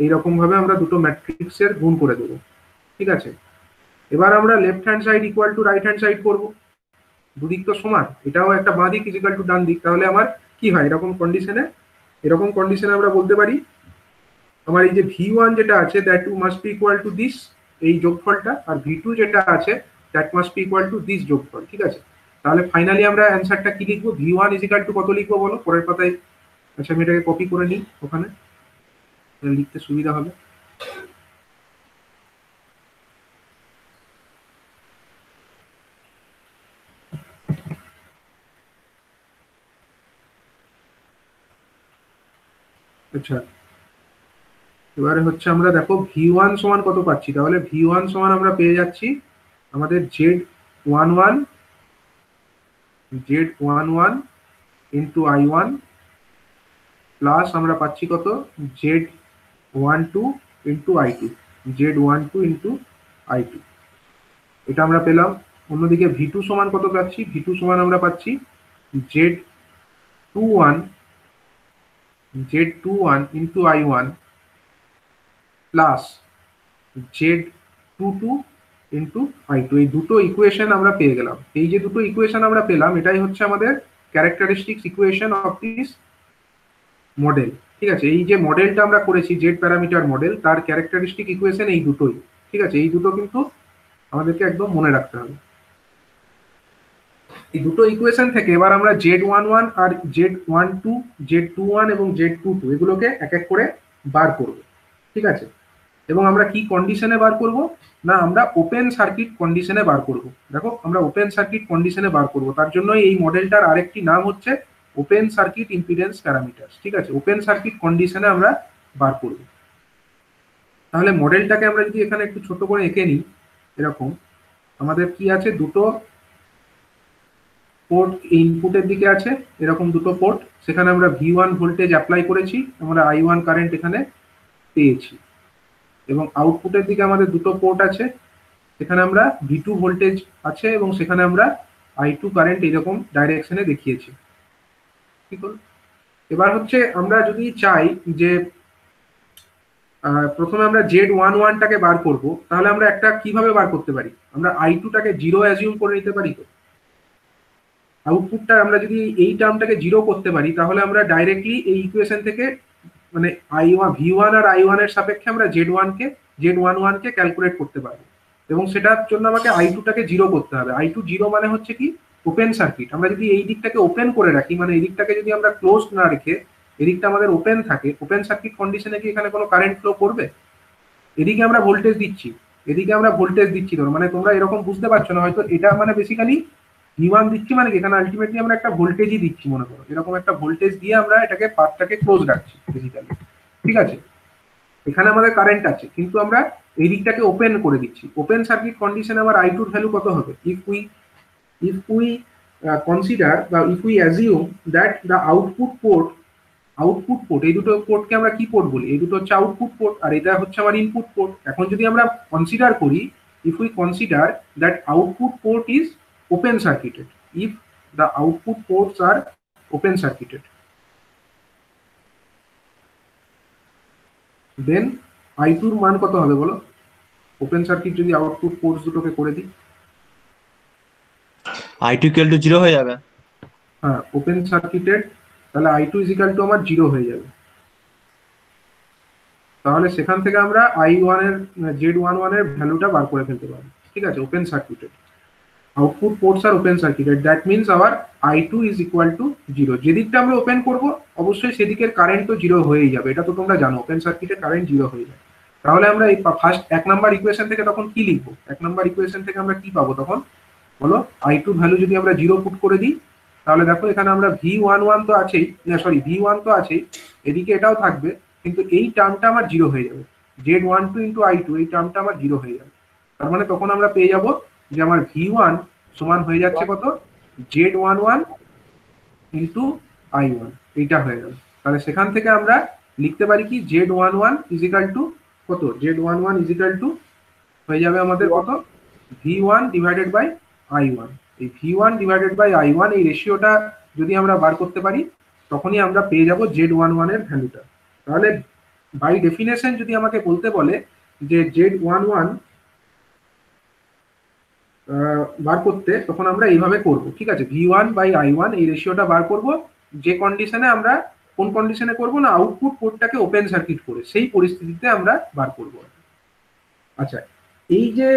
এইরকম ভাবে আমরা দুটো ম্যাট্রিক্সের গুণ করে দেবো, ঠিক আছে। এবার আমরা left hand side equal to right hand side করবো, দুদিক তো সমান, এটাও একটা বাঁ দিক ইকুয়াল টু ডান দিক। তাহলে আমার কি হয় এরকম কন্ডিশনে আমরা বলতে পারি আমার এই যে V1 যেটা আছে that must be equal to this, এই যোগফলটা, আর V2 যেটা আছে that must be equal to this যোগফল, ঠিক আছে। তাহলে ফাইনালি আমরা অ্যান্সারটা কি লিখবো? V1 ইজ ইকুয়াল টু কত লিখবো বলো পরের পাতায়? আচ্ছা আমি এটাকে কপি করে নিই, ওখানে লিখতে সুবিধা হবে। আচ্ছা এবারে হচ্ছে আমরা দেখো V1 সমান কত পাচ্ছি। তাহলে V1 সমান আমরা পেয়ে যাচ্ছি আমাদের Z11 into I1 প্লাস আমরা পাচ্ছি কত? Z12 into I2 এটা আমরা পেলাম। অন্যদিকে V2 সমান কত পাচ্ছি? V2 সমান আমরা পাচ্ছি Z21 into I1 plus Z22 into I2। এই দুটো ইকুয়েশন আমরা পেয়ে গেলাম। এই যে দুটো ইকুয়েশন আমরা পেলাম এটাই হচ্ছে আমাদের characteristics equation of this model, ঠিক আছে। এই যে মডেলটা আমরা করেছি জেড প্যারামিটার মডেল, তার ক্যারেক্টারিস্টিক ইকুয়েশন এই দুটোই, ঠিক আছে। এই দুটো কিন্তু আমাদেরকে একদম মনে রাখতে হবে। এই দুটো ইকুয়েশন থেকে এবার আমরা Z11 আর Z21 এবং Z22 এগুলোকে এক এক করে বার করব, ঠিক আছে। এবং আমরা কি কন্ডিশনে বার করব না, আমরা ওপেন সার্কিট কন্ডিশনে বার করব। দেখো আমরা ওপেন সার্কিট কন্ডিশনে বার করব, তার জন্য এই মডেলটার আরেকটি নাম হচ্ছে ওপেন সার্কিট ইম্পিডেন্স প্যারামিটার, ঠিক আছে। ওপেন সার্কিট কন্ডিশনে আমরা বার করব। তাহলে মডেলটাকে আমরা যদি এখানে একটু ছোট করে এঁকে নিই, এরকম আমাদের কি আছে, দুটো পোর্ট ইনপুটের দিকে আছে, এরকম দুটো পোর্ট, সেখানে আমরা V1 ভোল্টেজ অ্যাপ্লাই করেছি, আমরা I1 কারেন্ট এখানে পেয়েছি। এবং আউটপুটের দিকে আমাদের দুটো পোর্ট আছে, সেখানে আমরা V2 ভোল্টেজ আছে এবং সেখানে আমরা I2 কারেন্ট এরকম ডাইরেকশনে দেখিয়েছি, ঠিক হলো। এবার হচ্ছে আমরা যদি চাই যে প্রথমে আমরা Z11 টাকে বার করব, তাহলে আমরা একটা কিভাবে বার করতে পারি, আমরা I2 টাকে 0 অ্যাজিউম করে নিতে পারি। তো আউটপুটটা আমরা যদি এই টার্মটাকে 0 করতে পারি, তাহলে আমরা ডাইরেক্টলি এই ইকুয়েশন থেকে মানে V1 আর I1 এর সাপেক্ষে আমরা Z11 কে ক্যালকুলেট করতে পারবো। এবং সেটার জন্য আমাকে I2 টাকে 0 করতে হবে। I2 0 মানে হচ্ছে কি, ওপেন সার্কিট। আমরা যদি এই দিকটাকে ওপেন করে রাখি, মানে এই দিকটাকে যদি আমরা ক্লোজ না রেখে এদিকটা আমাদের ওপেন থাকে, ওপেন সার্কিট কন্ডিশনে কি এখানে কোনো কারেন্ট ফ্লো করবে? এদিকে আমরা ভোল্টেজ দিচ্ছি, ধরো মানে তোমরা এরকম বুঝতে পারছো না হয়তো, এটা মানে বেসিক্যালি V1 দিচ্ছি, মানে এখানে আলটিমেটলি আমরা একটা ভোল্টেজই দিচ্ছি, মনে করো এরকম একটা ভোল্টেজ দিয়ে আমরা এটাকে পাথটাকে ক্লোজ রাখছি বেসিক্যালি, ঠিক আছে। এখানে আমাদের কারেন্ট আছে কিন্তু আমরা এই দিকটাকে ওপেন করে দিচ্ছি। ওপেন সার্কিট কন্ডিশনে আমার I2 এর ভ্যালু কত হবে? if we consider বা if we assume that the output port এই দুটো পোর্টকে আমরা কি পোর্ট বলি? এই দুটো হচ্ছে আউটপুট পোর্ট আর এটা হচ্ছে আমার ইনপুট পোর্ট। এখন যদি আমরা কনসিডার করি, if we consider that output port is open circuited, if the output ports are open circuited, then I2 এর মান কত হবে বলো? ওপেন সার্কিট যদি আউটপুট পোর্টস দুটোকে করে দিই, I2 equal to 0 হয়ে যাবে। হ্যাঁ ওপেন সার্কিটেড, তাহলে I2 ইজ ইকুয়াল টু আমার 0 হয়ে যাবে। তাহলে সেখান থেকে আমরা I1 এর Z11 এর ভ্যালুটা বার করে ফেলতে পারবো, ঠিক আছে। ওপেন সার্কিটেড, আউটপুট পোর্টস আর open circuited, that means our I2 is equal to 0। যেদিকটা আমরা ওপেন করব অবশ্যই সেদিকের কারেন্ট তো 0 হয়েই যাবে, এটা তো তোমরা জানো, ওপেন সার্কিটের কারেন্ট 0 হয়ে যায়। তাহলে আমরা এই ফার্স্ট 1 নাম্বার ইকুয়েশন থেকে তখন কি লিখবো? 1 নাম্বার ইকুয়েশন থেকে আমরা কি পাবো তখন বলো? I2 ভ্যালু যদি আমরা 0 পুট করে দিই, তাহলে দেখো এখানে আমরা V11 তো আছেই, না সরি V1 তো আছেই, এদিকে এটাও থাকবে, কিন্তু এই টার্মটা আমার 0 হয়ে যাবে। Z12 into I2 এই টার্মটা আমার 0 হয়ে যাবে। তার মানে তখন আমরা পেয়ে যাব যে আমার V1 সমান হয়ে যাচ্ছে কত, Z11 ইন্টু I1, এইটা হয়ে গেল। তাহলে সেখান থেকে আমরা লিখতে পারি কি Z11 ইজিক্যাল টু কত, Z11 ইজিক্যাল টু হয়ে যাবে আমাদের কত, V1 ডিভাইডেড বাই I1। এই V1 ডিভাইডেড বাই I1 এই রেশিওটা যদি আমরা বার করতে পারি তখনই আমরা পেয়ে যাব Z11 এর ভ্যালুটা। তাহলে বাই ডেফিনেশন যদি আমাকে বলতে বলে যে Z11 বার করতে, তখন আমরা এইভাবে করব, ঠিক আছে। V1 বাই I1 এই রেশিওটা বার করব, যে কন্ডিশনে আমরা, কোন কন্ডিশনে করব না, আউটপুট পোর্টটাকে ওপেন সার্কিট করে, সেই পরিস্থিতিতে আমরা বার করব। আচ্ছা, এই যে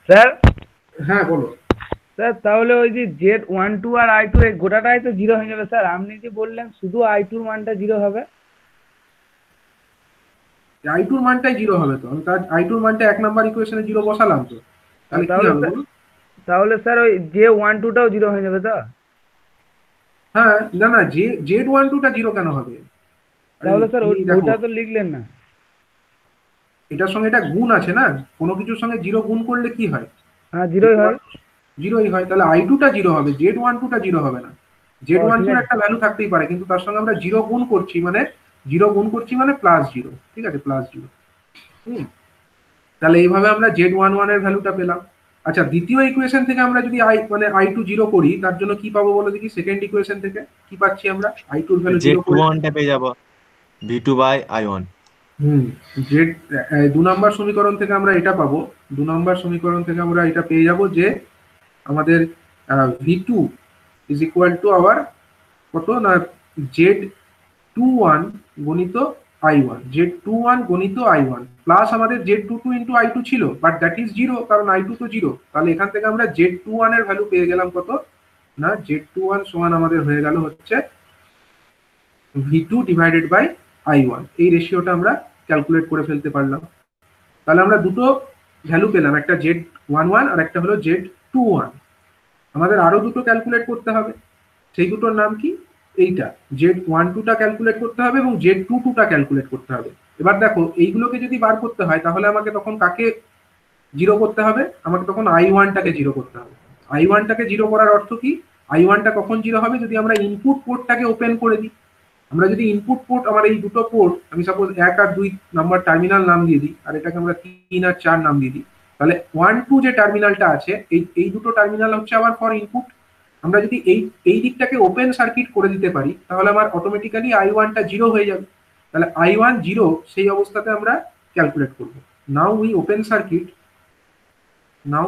স্যার, হ্যাঁ বলো স্যার তাহলে ওই যে Z12 আর I2 এই গোটাটাই তো জিরো হয়ে যাবে স্যার। আপনি যে বললেন শুধু I2 এর মানটা জিরো হবে। I2 এর মানটাই জিরো হবে, তো আমি তার I2 এর মানটা 1 নাম্বার ইকুয়েশনে জিরো বসালাম, তো তাহলে কি হবে বলো? তাহলে স্যার ওই J12 টাও জিরো হয়ে যাবে তো? হ্যাঁ, না না, Z12 টা জিরো কেন হবে? তাহলে স্যার দেখো, ওটা তো লিখলেন না। এটার সঙ্গে এটা গুণ আছে না, কোনো কিছুর সঙ্গে জিরো গুণ করলে কি হয়? হ্যাঁ, জিরোই হয়। জিরোই হয়, তাহলে I2 টা জিরো হবে, Z12 টা জিরো হবে না। Z12 এর একটা ভ্যালু থাকতেই পারে, কিন্তু তার সঙ্গে আমরা জিরো গুণ করছি মানে, জিরো গুণ করছি মানে প্লাস জিরো, ঠিক আছে, প্লাস জিরো। তাহলে এইভাবে আমরা Z11 এর ভ্যালুটা পেলাম। আচ্ছা, দ্বিতীয় ইকুয়েশন থেকে আমরা যদি I2 জিরো করি, তার জন্য কি পাবো বলো দেখি? সেকেন্ড ইকুয়েশন থেকে কি পাচ্ছি আমরা? I2 এর ভ্যালু জিরো করে Z21 টা পেয়ে যাব V2 বাই I1। জেড 2 নম্বর সমীকরণ থেকে আমরা এটা পাবো, 2 নম্বর সমীকরণ থেকে আমরা এটা পেয়ে যাব যে আমাদের V2 is equal to our কত না, Z21 গণিত I1, Z21 গণিত I1 প্লাস আমাদের Z22 ইন্টু I2 ছিল, বাট দ্যাট ইজ জিরো, কারণ I2 তো জিরো। তাহলে এখান থেকে আমরা Z21 এর ভ্যালু পেয়ে গেলাম কত না, Z21 সমান আমাদের হয়ে গেল হচ্ছে V2 ডিভাইডেড বাই I1। এই রেশিওটা আমরা ক্যালকুলেট করে ফেলতে পারলাম। তাহলে আমরা দুটো ভ্যালু পেলাম, একটা Z11 আর একটা হলো Z21। আমাদের আরো দুটো ক্যালকুলেট করতে হবে, সেই দুটোর নাম কি? এইটা Z12 টা ক্যালকুলেট করতে হবে এবং Z22 টা ক্যালকুলেট করতে হবে। এবার দেখো, এইগুলোকে যদি বার করতে হয় তাহলে আমাকে তখন কাকে জিরো করতে হবে? আমাকে তখন I1 টাকে জিরো করতে হবে। I1 টাকে জিরো করার অর্থ কি? I1 টা কখন জিরো হবে? যদি আমরা ইনপুট পোর্টটাকে ওপেন করে দিই। আমরা যদি ইনপুট পোর্ট, আমার এই দুটো পোর্ট, আমি সাপোজ 1 আর 2 নাম্বার টার্মিনাল নাম দিয়ে দিই, আর এটাকে আমরা 3 আর 4 নাম দিয়ে দিই, তাহলে 1 2 যে টার্মিনালটা আছে, এই দুটো টার্মিনাল হচ্ছে আমার ফর ইনপুট। আমরা যদি এই দিকটাকে ওপেন সার্কিট করে দিতে পারি, তাহলে আমার অটোমেটিক্যালি I1 টা জিরো হয়ে যাবে। তাহলে I1 জিরো, সেই অবস্থাতে আমরা ক্যালকুলেট করব। Now we open circuit, now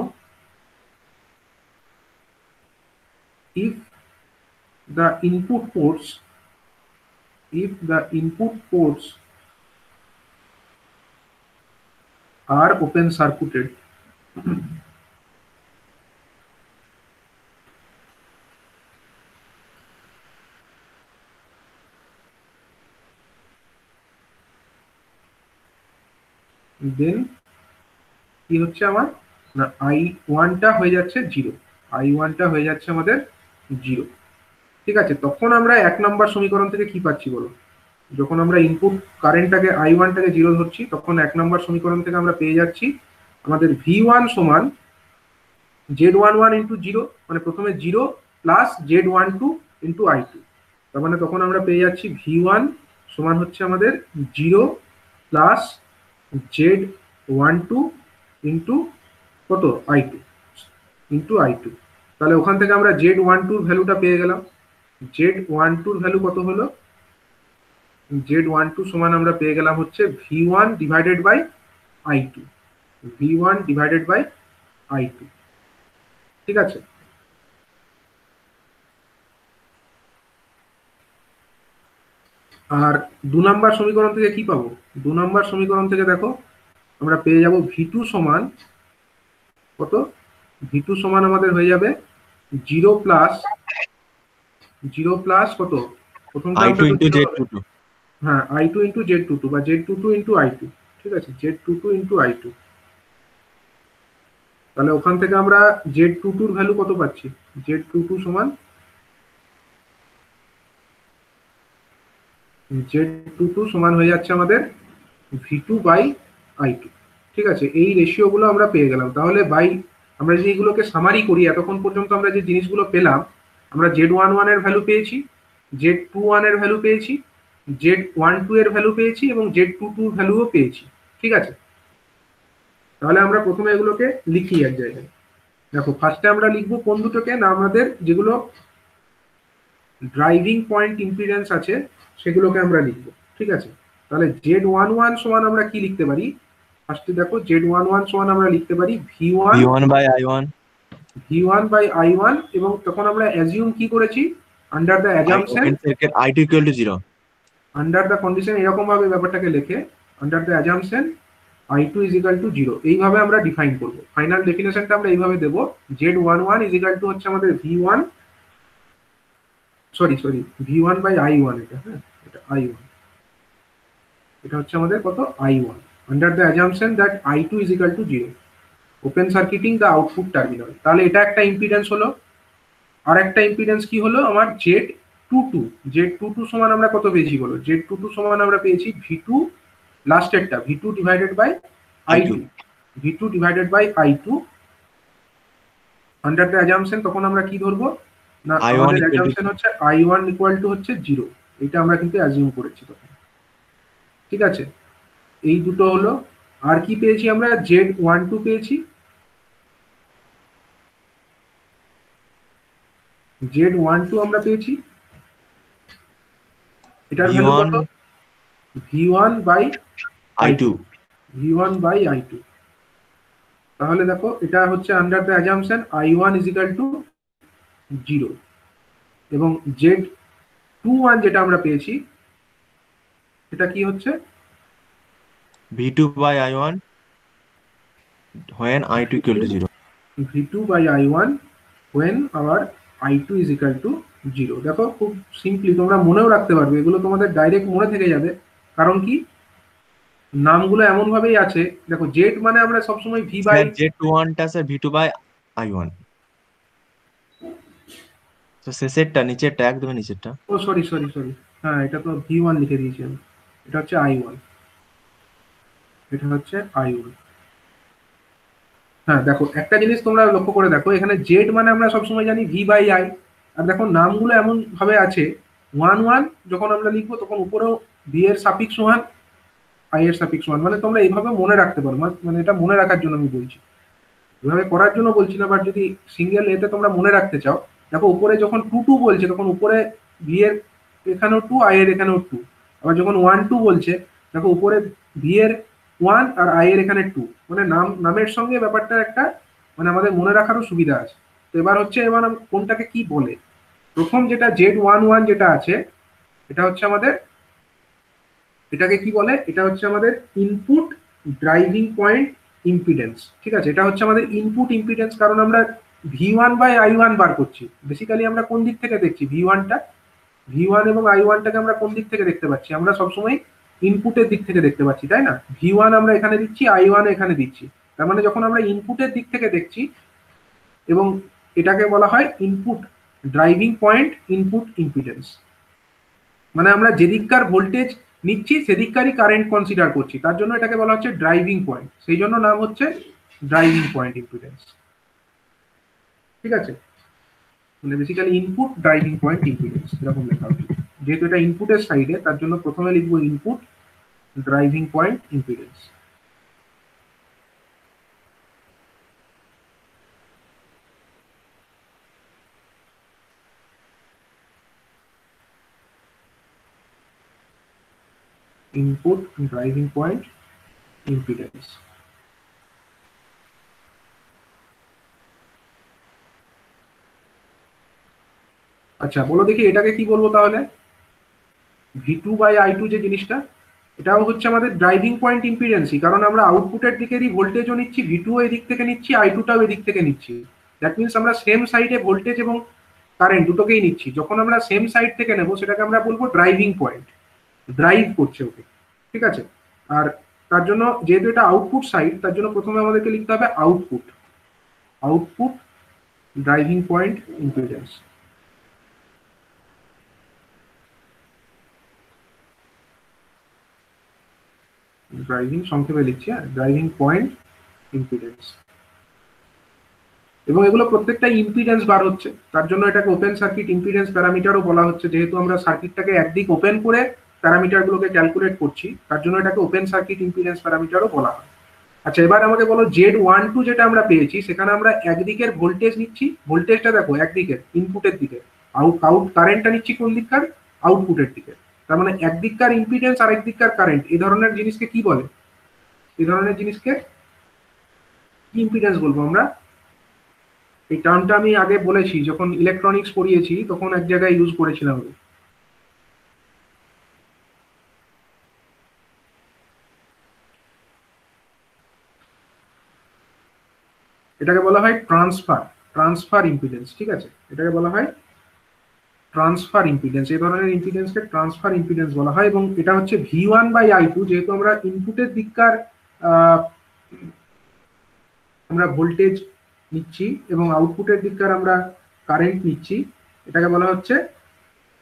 if the input ports are open circuited, then কি হচ্ছে আমার না, I1 টা হয়ে যাচ্ছে জিরো, I1 টা হয়ে যাচ্ছে আমাদের জিরো, ঠিক আছে। তখন আমরা 1 নম্বর সমীকরণ থেকে কি পাচ্ছি বলো? যখন আমরা ইনপুট কারেন্টটাকে I1 টাকে জিরো ধরছি, তখন 1 নম্বর সমীকরণ থেকে আমরা পেয়ে যাচ্ছি আমাদের V1 সমান Z11 ইন্টু জিরো, মানে প্রথমে zero plus Z12 into I2। তার মানে তখন আমরা পেয়ে যাচ্ছি V1 সমান হচ্ছে আমাদের জিরো প্লাস Z12 ইন্টু কত, I2 ইন্টু I2। তাহলে ওখান থেকে আমরা Z12 ভ্যালুটা পেয়ে গেলাম। Z12 ভ্যালু কত হলো? Z12 সমান আমরা পেয়ে গেলাম হচ্ছে V1 divided by I2, V1 divided by I2, ঠিক আছে। আর 2 নম্বর সমীকরণ থেকে কি পাবো? 2 নম্বর সমীকরণ থেকে দেখো আমরা পেয়ে যাব V2 সমান কত, V2 সমান আমাদের হয়ে যাবে জিরো প্লাস কত, প্রথম I2 ইন্টু Z22। হ্যাঁ, I2 ইন্টু Z22 বা Z22 ইন্টু I2, ঠিক আছে, Z22 ইন্টু I2। তাহলে ওখান থেকে আমরা Z22 এর ভ্যালু কত পাচ্ছি? Z22 সমান Z22 সমান হয়ে যাচ্ছে আমাদের V2 বাই I2, ঠিক আছে, এই রেশিও গুলো আমরা পেয়ে গেলাম। তাহলে বাই আমরা যদি এগুলোকে সামারি করি, এতক্ষণ পর্যন্ত আমরা যে জিনিসগুলো পেলাম, আমরা Z11 এর ভ্যালু পেয়েছি, Z21 এর ভ্যালু পেয়েছি, Z12 এর ভ্যালু পেয়েছি এবং Z22 এর ভ্যালুও পেয়েছি। ঠিক আছে, তাহলে আমরা প্রথমে এগুলোকে লিখি এক জায়গায়। দেখো, ফার্স্টে আমরা লিখবো কোন দুটোকে না, আমাদের যেগুলো ড্রাইভিং পয়েন্ট ইম্পিডেন্স আছে সেগুলোকে আমরা লিখবো। ঠিক আছে, তাহলে Z11 সমান আমরা কি লিখতে পারি? ফার্স্টে দেখো, Z11 সমান আমরা লিখতে পারি V1 V1 by I1 by I1, এবং তখন আমরা অ্যাজিউম কি করেছি, under the assumption, open circuit I2 equal to 0 under the condition, এরকম ভাবে ব্যাপারটাকে লেখে, under the assumption I2 is equal to 0, এইভাবে আমরা ডিফাইন করব। ফাইনাল ডেফিনেশনটা আমরা এইভাবে দেব, Z11 is equal to হচ্ছে আমাদের V1 sorry V1 by I1, এটা হ্যাঁ, এটা I1, এটা হচ্ছে আমাদের কত, I1, under the assumption that I2 is equal to 0, open circuiting the output terminal. তাহলে এটা একটা ইম্পিডেন্স হলো। আর একটা ইম্পিডেন্স কি হলো আমার, Z22 সমান আমরা কত পেয়েছি বলো? Z22 সমান আমরা পেয়েছি V2, লাস্টেরটা V2 divided by I2, V2 divided by I2 under the assumption. তখন আমরা কি ধরবো না, আমাদের অ্যাজাম্পশন হচ্ছে I1 ইকুয়াল টু হচ্ছে 0, এটা আমরা কিন্তু অ্যাজিউম করেছি তখন। ঠিক আছে, এই দুটো হলো। আর কি পেয়েছি আমরা, Z12 পেয়েছি, Z12 আমরা পেয়েছি, এটার ভ্যালু কত, V1 by I2 V1 by I2। তাহলে দেখো, এটা হচ্ছে under the assumption I1 is equal to 0, এবং Z21 যেটা আমরা পেয়েছি, এটা কি হচ্ছে, V2 by I1 when I2 equal to 0 V2 by I1 when our I2 is equal to 0। দেখো, খুব সিম্পলি তোমরা মনেও রাখতে পারবে, এগুলো তোমাদের ডাইরেক্ট মনে থেকে যাবে। কারণ কি, নামগুলো এমন ভাবেই আছে। দেখো, Z মানে আমরা সবসময় V বাই Z21 টা স্যার V2 by I1, তো শেষেরটা নিচেরটা একদম নিচেরটা। ও সরি, হ্যাঁ, এটা তো V1 লিখে দিয়েছি আমি, এটা হচ্ছে I1, এটা হচ্ছে I1। হ্যাঁ, দেখো একটা জিনিস তোমরা লক্ষ্য করে দেখো, এখানে Z মানে আমরা সবসময় জানি V বাই I, আর দেখো নামগুলো এমন ভাবে আছে, 1 যখন আমরা লিখবো তখন উপরেও V এর সাফিক্স 1, I এর সাফিক্স 1, মানে তোমরা এইভাবে মনে রাখতে পারো। মানে এটা মনে রাখার জন্য আমি বলছি, এভাবে করার জন্য বলছি না, বাট যদি সিঙ্গেল এতে তোমরা মনে রাখতে চাও, দেখো উপরে যখন 2 বলছে তখন উপরে V এর এখানেও 2, I এর এখানেও 2। আবার যখন 1 বলছে, দেখো উপরে V এর 1 আর I এর এখানে 2, মানে নামের সঙ্গে ব্যাপারটা একটা মানে আমাদের মনে রাখারও সুবিধা আছে। তো এবার কোনটাকে কি বলে, প্রথম যেটা Z11 যেটা আছে, এটা হচ্ছে আমাদের, এটাকে কি বলে, এটা হচ্ছে আমাদের ইনপুট ড্রাইভিং পয়েন্ট ইম্পিডেন্স। ঠিক আছে, এটা হচ্ছে আমাদের ইনপুট ইম্পিডেন্স, কারণ আমরা V1 বাই I1 বার করছি। বেসিক্যালি আমরা কোন দিক থেকে দেখছি, V1 এবং I1টাকে আমরা কোন দিক থেকে দেখতে পাচ্ছি, আমরা সবসময় ইনপুটের দিক থেকে দেখতে পাচ্ছি, তাই না? V1 আমরা এখানে দিচ্ছি, I1 এখানে দিচ্ছি। তার মানে যখন আমরা ইনপুটের দিক থেকে দেখছি, এবং এটাকে বলা হয় input driving point input impedance, মানে আমরা যেদিককার ভোল্টেজ নিচ্ছি সেদিককারই কারেন্ট কনসিডার করছি, তার জন্য এটাকে বলা হচ্ছে ড্রাইভিং পয়েন্ট, সেই জন্য নাম হচ্ছে ড্রাইভিং পয়েন্ট ইম্পিডেন্স। ঠিক আছে, মানে basically input driving point impedance এরকম লেখা উচিত, যেহেতু এটা ইনপুটের সাইডে তার জন্য প্রথমে লিখবো input driving point impedance. Input driving point impedance. আচ্ছা, বলো দেখি এটাকে কি বলবো তাহলে, V2 বাই I2 যে জিনিসটা, এটাও হচ্ছে আমাদের ড্রাইভিং পয়েন্ট ইম্পিডেন্সই, কারণ আমরা আউটপুটের দিকেরই ভোল্টেজও নিচ্ছি, V2 এদিক থেকে নিচ্ছি, I2টাও এদিক থেকে নিচ্ছি। দ্যাট মিনস আমরা সেম সাইডে ভোল্টেজ এবং কারেন্ট দুটোকেই নিচ্ছি। যখন আমরা সেম সাইড থেকে নেব সেটাকে আমরা বলবো ড্রাইভিং পয়েন্ট, ড্রাইভ করছে ওকে। ঠিক আছে, আর তার জন্য যেহেতু এটা আউটপুট সাইড, তার জন্য প্রথমে আমাদেরকে লিখতে হবে output driving point impedance. Driving সংক্ষেপে লিখছি, ড্রাইভিং পয়েন্ট ইম্পিডেন্স। এবং এগুলো প্রত্যেকটা ইম্পিডেন্স বার হচ্ছে, তার জন্য এটাকে ওপেন সার্কিট ইম্পিডেন্স প্যারামিটারও বলা হচ্ছে। যেহেতু আমরা সার্কিটটাকে একদিক ওপেন করে প্যারামিটারগুলোকে ক্যালকুলেট করছি, তার জন্য এটাকে ওপেন সার্কিট ইম্পিডেন্স প্যারামিটারও বলা হয়। আচ্ছা, এবার আমাকে বলো Z12 যেটা আমরা পেয়েছি, সেখানে আমরা একদিকের ভোল্টেজ নিচ্ছি, ভোল্টেজটা দেখো একদিকের ইনপুটের দিকে, আউট কারেন্টটা নিচ্ছি কোন দিককার, আউটপুটের দিকে। তার মানে একদিককার ইম্পিডেন্স আর একদিককার কারেন্ট, এই ধরনের জিনিসকে কি বলে? এই ধরনের জিনিসকে কি ইম্পিডেন্স বলবো আমরা? এই টার্মটা আমি আগে বলেছি, যখন ইলেকট্রনিক্স পড়িয়েছি তখন এক জায়গায় ইউজ করেছিলাম। এটাকে বলা হয় ট্রান্সফার ইম্পিডেন্স, ঠিক আছে? এটাকে বলা হয় ট্রান্সফার ইম্পিডেন্স। এই ধরনের ইম্পিডেন্সকে ট্রান্সফার ইম্পিডেন্স বলা হয়। এবং এটা হচ্ছে V1/I2, যেহেতু আমরা ইনপুটের দিককার আমরা ভোল্টেজ নিচ্ছি এবং আউটপুটের দিককার আমরা কারেন্ট নিচ্ছি, এটাকে বলা হচ্ছে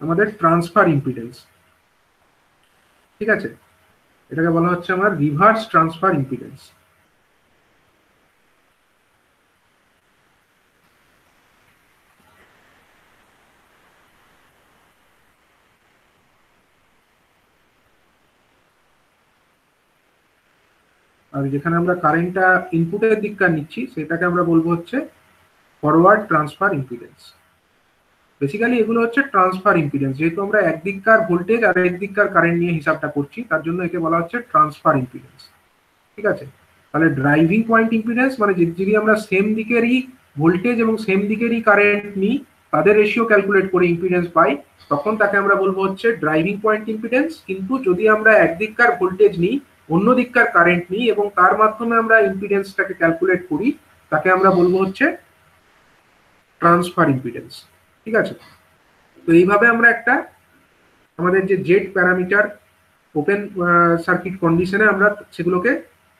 আমাদের ট্রান্সফার ইম্পিডেন্স, ঠিক আছে? এটাকে বলা হচ্ছে আমার রিভার্স ট্রান্সফার ইম্পিডেন্স। আর যেখানে আমরা কারেন্টটা ইনপুটের দিককার নিচ্ছি, সেটাকে আমরা বলবো হচ্ছে ফরওয়ার্ড ট্রান্সফার ইম্পিডেন্স। বেসিক্যালি এগুলো হচ্ছে ট্রান্সফার ইম্পিডেন্স। যেহেতু আমরা একদিককার ভোল্টেজ আর একদিককার কারেন্ট নিয়ে হিসাবটা করছি, তার জন্য একে বলা হচ্ছে ট্রান্সফার ইম্পিডেন্স, ঠিক আছে? তাহলে ড্রাইভিং পয়েন্ট ইম্পিডেন্স মানে যদি আমরা সেম দিকেরই ভোল্টেজ এবং সেম দিকেরই কারেন্ট নিই, তাদের রেশিও ক্যালকুলেট করে ইম্পিডেন্স পাই, তখন তাকে আমরা বলবো হচ্ছে ড্রাইভিং পয়েন্ট ইম্পিডেন্স। কিন্তু যদি আমরা একদিককার ভোল্টেজ নিই, অন্য দিককার কারেন্ট নিই এবং তার মাধ্যমে আমরা ইম্পিডেন্সটাকে ক্যালকুলেট করি, তাকে আমরা বলবো হচ্ছে ট্রান্সফার ইম্পিডেন্স, ঠিক আছে? তো এইভাবে আমরা একটা আমাদের যে জেড প্যারামিটার ওপেন সার্কিট কন্ডিশনে আমরা সেগুলোকে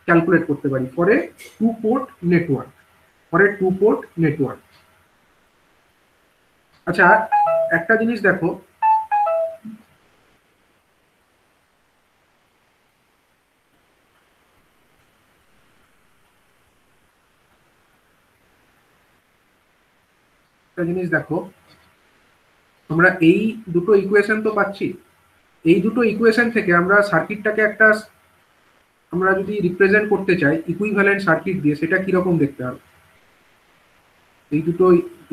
ক্যালকুলেট করতে পারি ফরে টু পোর্ট নেটওয়ার্ক। আচ্ছা, একটা জিনিস দেখো, আমরা এই দুটো ইকুয়েশন তো পাচ্ছি। এই দুটো ইকুয়েশন থেকে আমরা সার্কিটটাকে একটা আমরা যদি রিপ্রেজেন্ট করতে চাই ইকুইভ্যালেন্ট সার্কিট দিয়ে, সেটা কিরকম দেখতে হবে? এই দুটো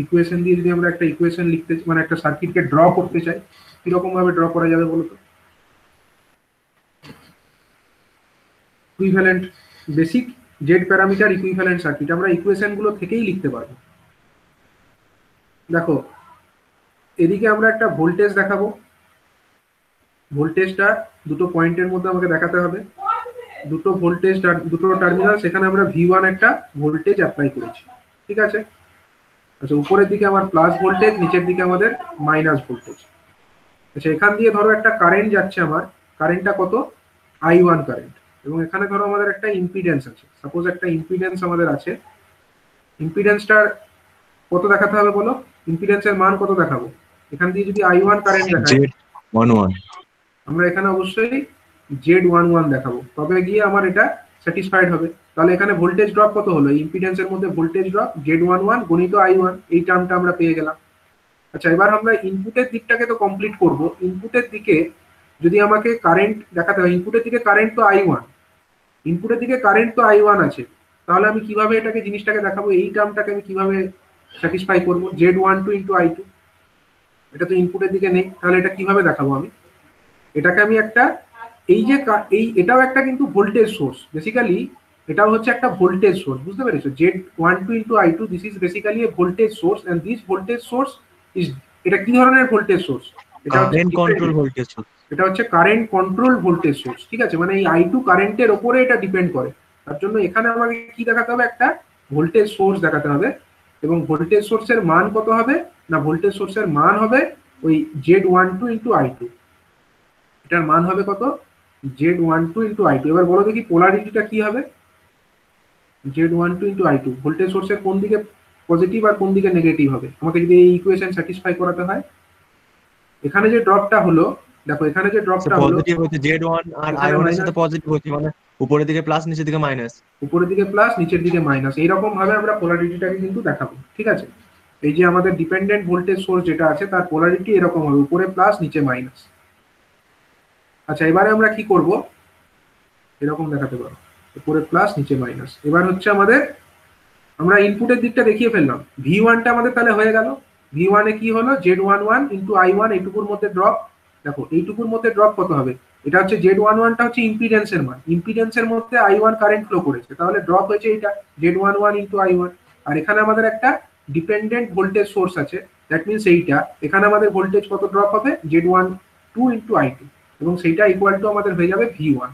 ইকুয়েশন দিয়ে যদি আমরা একটা ইকুয়েশন লিখতে মানে একটা সার্কিটকে ড্র করতে চাই, কিরকম ভাবে ড্র করা যাবে বলো তো? Equivalent basic Z parameter equivalent circuit আমরা ইকুয়েশন গুলো থেকেই লিখতে পারবো। দেখো, এদিকে আমরা একটা ভোল্টেজ দেখাবো, ভোল্টেজটা দুটো পয়েন্টের মধ্যে আমাকে দেখাতে হবে, দুটো ভোল্টেজ দুটো টার্মিনাল, সেখানে আমরা V1 একটা ভোল্টেজ অ্যাপ্লাই করেছি, ঠিক আছে? আচ্ছা, উপরের দিকে আমার প্লাস ভোল্টেজ, নিচের দিকে আমাদের মাইনাস ভোল্টেজ। আচ্ছা, এখান দিয়ে ধরো একটা কারেন্ট যাচ্ছে, আমার কারেন্টটা কত? I1 current. এবং এখানে ধরো আমাদের একটা ইম্পিডেন্স আছে, সাপোজ একটা ইম্পিডেন্স আমাদের আছে। ইম্পিডেন্সটার কত দেখাতে হবে বলো? ইম্পিডেন্সের মান কত দেখাবো? এখান দিয়ে যদি I1 কারেন্ট দেখাই, Z11 আমরা এখানে অবশ্যই Z11 দেখাবো, তবে গিয়ে আমার এটা স্যাটিসফাইড হবে। তাহলে এখানে ভোল্টেজ ড্রপ কত হলো? ইম্পিডেন্সের মধ্যে ভোল্টেজ ড্রপ Z11 গণিত I1, এই টার্মটা আমরা পেয়ে গেলাম। আচ্ছা, এবার আমরা ইনপুটের দিকটাকে তো কমপ্লিট করব। ইনপুটের দিকে যদি আমাকে কারেন্ট দেখাতে হয়, ইনপুটের দিকে কারেন্ট তো I1, ইনপুটের দিকে কারেন্ট তো I1 আছে, তাহলে আমি কিভাবে এটাকে জিনিসটাকে দেখাবো? এই টার্মটাকে আমি কিভাবে স্যাটিসফাই করবো? Z12 × I2, এটা তো ইনপুটের দিকে নেই, তাহলে এটা কিভাবে দেখাবো আমি? এটাকে আমি একটা এই যে এটাও একটা কিন্তু ভোল্টেজ সোর্স, বেসিক্যালি এটাও হচ্ছে একটা ভোল্টেজ সোর্স, বুঝতে পেরেছো? Z12 × I2, this is basically a voltage source, and this voltage source is, এটা কি ধরনের ভোল্টেজ সোর্স? এটা কারেন্ট কন্ট্রোল ভোল্টেজ সোর্স। এটা হচ্ছে কারেন্ট কন্ট্রোল ভোল্টেজ সোর্স, ঠিক আছে? মানে এই I2 কারেন্টের উপরে এটা ডিপেন্ড করে। তার জন্য এখানে আমাকে কি দেখাতে হবে? একটা ভোল্টেজ সোর্স দেখাতে হবে। এবং ভোল্টেজ সোর্সের মান কত হবে না? ভোল্টেজ সোর্সের মান হবে ওই Z12 × I2, এটার মান হবে কত? Z12 × I2। এবার বলো দেখি পোলারিটিটা কি হবে? Z12 × I2, ভোল্টেজ সোর্সের কোন দিকে পজিটিভ আর কোন দিকে নেগেটিভ হবে আমাকে যদি এই ইকুয়েশন স্যাটিসফাই করাতে হয়? এখানে যে ড্রপটা হলো, দেখো এখানে যে ড্রপটা হলো পজিটিভ হচ্ছে Z1 আর I1 এর সাথে পজিটিভ হচ্ছে, মানে উপরের দিকে প্লাস নিচের দিকে মাইনাস। উপরের দিকে প্লাস নিচের দিকে মাইনাস, এইরকম ভাবে আমরা পোলারিটিটাকে কিন্তু দেখাবো। ঠিক আছে, এই যে আমাদের ডিপেন্ডেন্ট ভোল্টেজ সোর্স যেটা আছে তার পোলারিটি এরকম হবে, উপরে প্লাস নিচে মাইনাস। আচ্ছা, এবারে আমরা কি করব, এরকম দেখাতে পারো, উপরে প্লাস নিচে মাইনাস। এবার হচ্ছে আমাদের, আমরা ইনপুটের দিকটা দেখিয়ে ফেললাম। V1টা আমাদের তাহলে হয়ে গেল। V1 এ কি হলো, Z11 ইন্টু I1, এইটুকুর মধ্যে ড্রপ। দেখো এইটুকুর মধ্যে ড্রপ কত হবে, এটা হচ্ছে Z11টা হচ্ছে ইম্পিডেন্সের মান, ইম্পিডেন্সের মধ্যে I1 কারেন্ট ফ্লো করেছে, তাহলে ড্রপ হয়েছে এইটা Z11 ইন্টু I1। আর এখানে আমাদের একটা ডিপেন্ডেন্ট ভোল্টেজ সোর্স আছে, দ্যাট মিনস এইটা, এখানে আমাদের ভোল্টেজ কত ড্রপ হবে, Z12 ইন্টু I2, এবং সেইটা ইকুয়াল টু আমাদের হয়ে যাবে V1।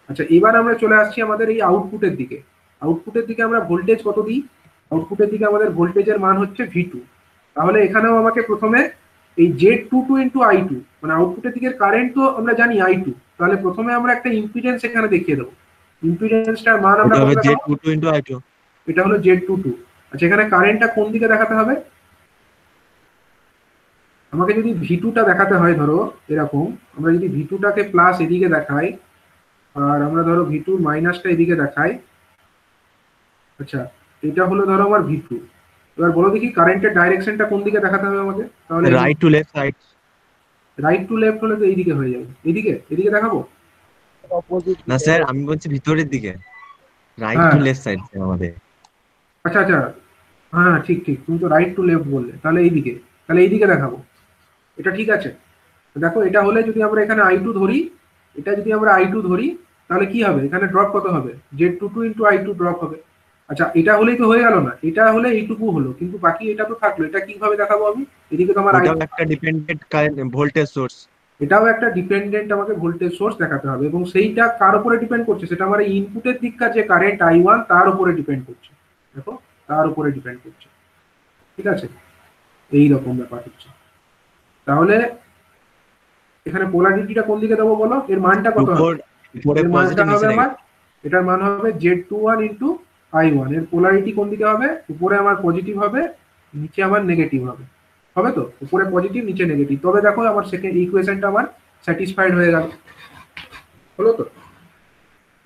আচ্ছা, এবার আমরা চলে আসছি আমাদের এই আউটপুটের দিকে। আউটপুটের দিকে আমরা ভোল্টেজ কত দিই, আউটপুটের দিকে আমাদের ভোল্টেজের মান হচ্ছে V2। তাহলে এখানেও আমাকে প্রথমে এই Z22 ইন্টু I2, মানে আউটপুটের দিকের কারেন্ট তো আমরা জানি I2, তাহলে প্রথমে আমরা একটা ইম্পিডেন্স এখানে দেখিয়ে দেবো। ইম্পিডেন্সটার মান আমরা এটা হবে Z22 ইনটু I2, এটা হলো Z22। আচ্ছা, এখানে কারেন্টটা কোন দিকে দেখাতে হবে, আমাকে যদি V2টা দেখাতে হয়, ধরো এরকম, আমরা যদি V2টাকে প্লাস এদিকে দেখাই, আর আমরা ধরো V2 মাইনাসটা এদিকে দেখাই। আচ্ছা, এটা হলো ধরো আমার V2। এবার বলো দেখি কারেন্টের ডাইরেকশনটা কোন দিকে দেখাতে হবে আমাকে, তাহলে right to left side. Right to left হলে তো এইদিকে হয়ে যাবে, এদিকে এদিকে দেখাবো না স্যার, আমি বলছি ভিতরের দিকে, রাইট টু লেফট সাইড আমাদের। আচ্ছা আচ্ছা, হ্যাঁ ঠিক ঠিক, তুমি তো রাইট টু লেফট বললে, তাহলে এইদিকে, তাহলে এইদিকে দেখাবো, এটা ঠিক আছে। দেখো এটা হলে যদি আমরা এখানে I2 ধরি, এটা যদি আমরা I2 ধরি, তাহলে কি হবে, এখানে ড্রপ কত হবে, Z22 ইন্টু I2 ড্রপ হবে। আচ্ছা, এটা হলেই তো হয়ে গেল না, এটা হলে এইটুকু হলো, কিন্তু বাকি এটা তো থাকলো, এটা কিভাবে দেখাবো আমি, এদিকে তোমার এটাও একটা ডিপেন্ডেন্ট ভোল্টেজ সোর্স, এটাও একটা ডিপেন্ডেন্ট আমাকে ভোল্টেজ সোর্স দেখাতে হবে, এবং সেইটা কার উপরে ডিপেন্ড করছে, সেটা আমার এই ইনপুটের দিককার যে কারেন্ট I1 তার উপরে ডিপেন্ড করছে। দেখো, তার উপরে ডিপেন্ড করছে। ঠিক আছে, এই রকম ব্যাপার হচ্ছে। তাহলে এখানে পোলারিটিটা কোন দিকে দেবো বলো, এর মানটা কত হবে, এর মানটা হবে আমার, এটার মান হবে Z21 ইন্টু I1, এর পোলারিটি কোন দিকে হবে, উপরে আমার পজিটিভ হবে, নিচে আমার নেগেটিভ হবে, হবে তো, উপরে পজিটিভ নিচে নেগেটিভ। তবে দেখো আমার সেকেন্ড ইকুয়েশনটা আমার স্যাটিসফাইড হয়ে গেল, হলো তো।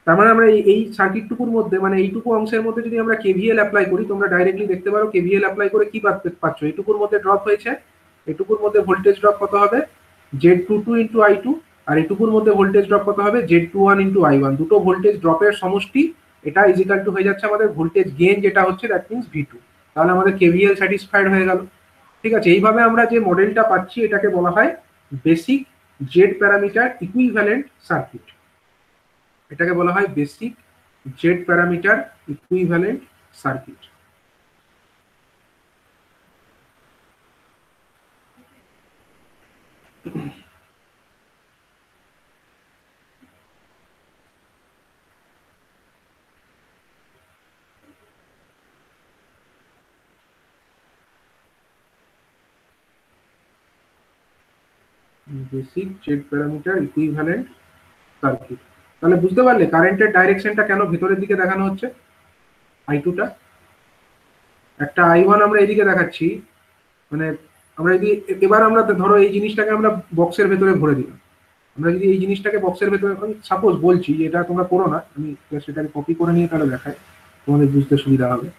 তার মানে আমরা এই সার্কিটটুকুর মধ্যে, মানে এইটুকু অংশের মধ্যে যদি আমরা KVL অ্যাপ্লাই করি, তোমরা ডাইরেক্টলি দেখতে পারো KVL অ্যাপ্লাই করে কি পাচ্ছ, এইটুকুর মধ্যে ড্রপ হয়েছে, এটুকুর মধ্যে ভোল্টেজ ড্রপ কত হবে, Z22 ইন্টু I2, আর এটুকুর মধ্যে ভোল্টেজ ড্রপ কত হবে, Z21 ইন্টু I1। দুটো ভোল্টেজ ড্রপের সমষ্টি, এটা ইজিক্যাল টু হয়ে যাচ্ছে আমাদের ভোল্টেজ গেইন, যেটা হচ্ছে দ্যাট মিনস V2। তাহলে আমাদের KVL স্যাটিসফাইড হয়ে গেল। ঠিক আছে, এইভাবে আমরা যে মডেলটা পাচ্ছি এটাকে বলা হয় basic Z parameter equivalent circuit. এটাকে বলা হয় basic Z parameter equivalent circuit. Basic Z parameter equivalent circuit. তাহলে বুঝতে পারলে কারেন্টের ডাইরেকশনটা কেন ভেতরের দিকে দেখানো হচ্ছে, I2টা, একটা I1 আমরা এদিকে দেখাচ্ছি, মানে আমরা যদি এবার আমরা ধরো এই জিনিসটাকে আমরা বক্সের ভেতরে ভরে দিলাম, আমরা যদি এই জিনিসটাকে বক্সের ভেতরে, সাপোজ বলছি যে এটা তোমরা করো না, আমি সেটাকে কপি করে নিয়ে তাহলে দেখাই, তোমাদের বুঝতে সুবিধা হবে।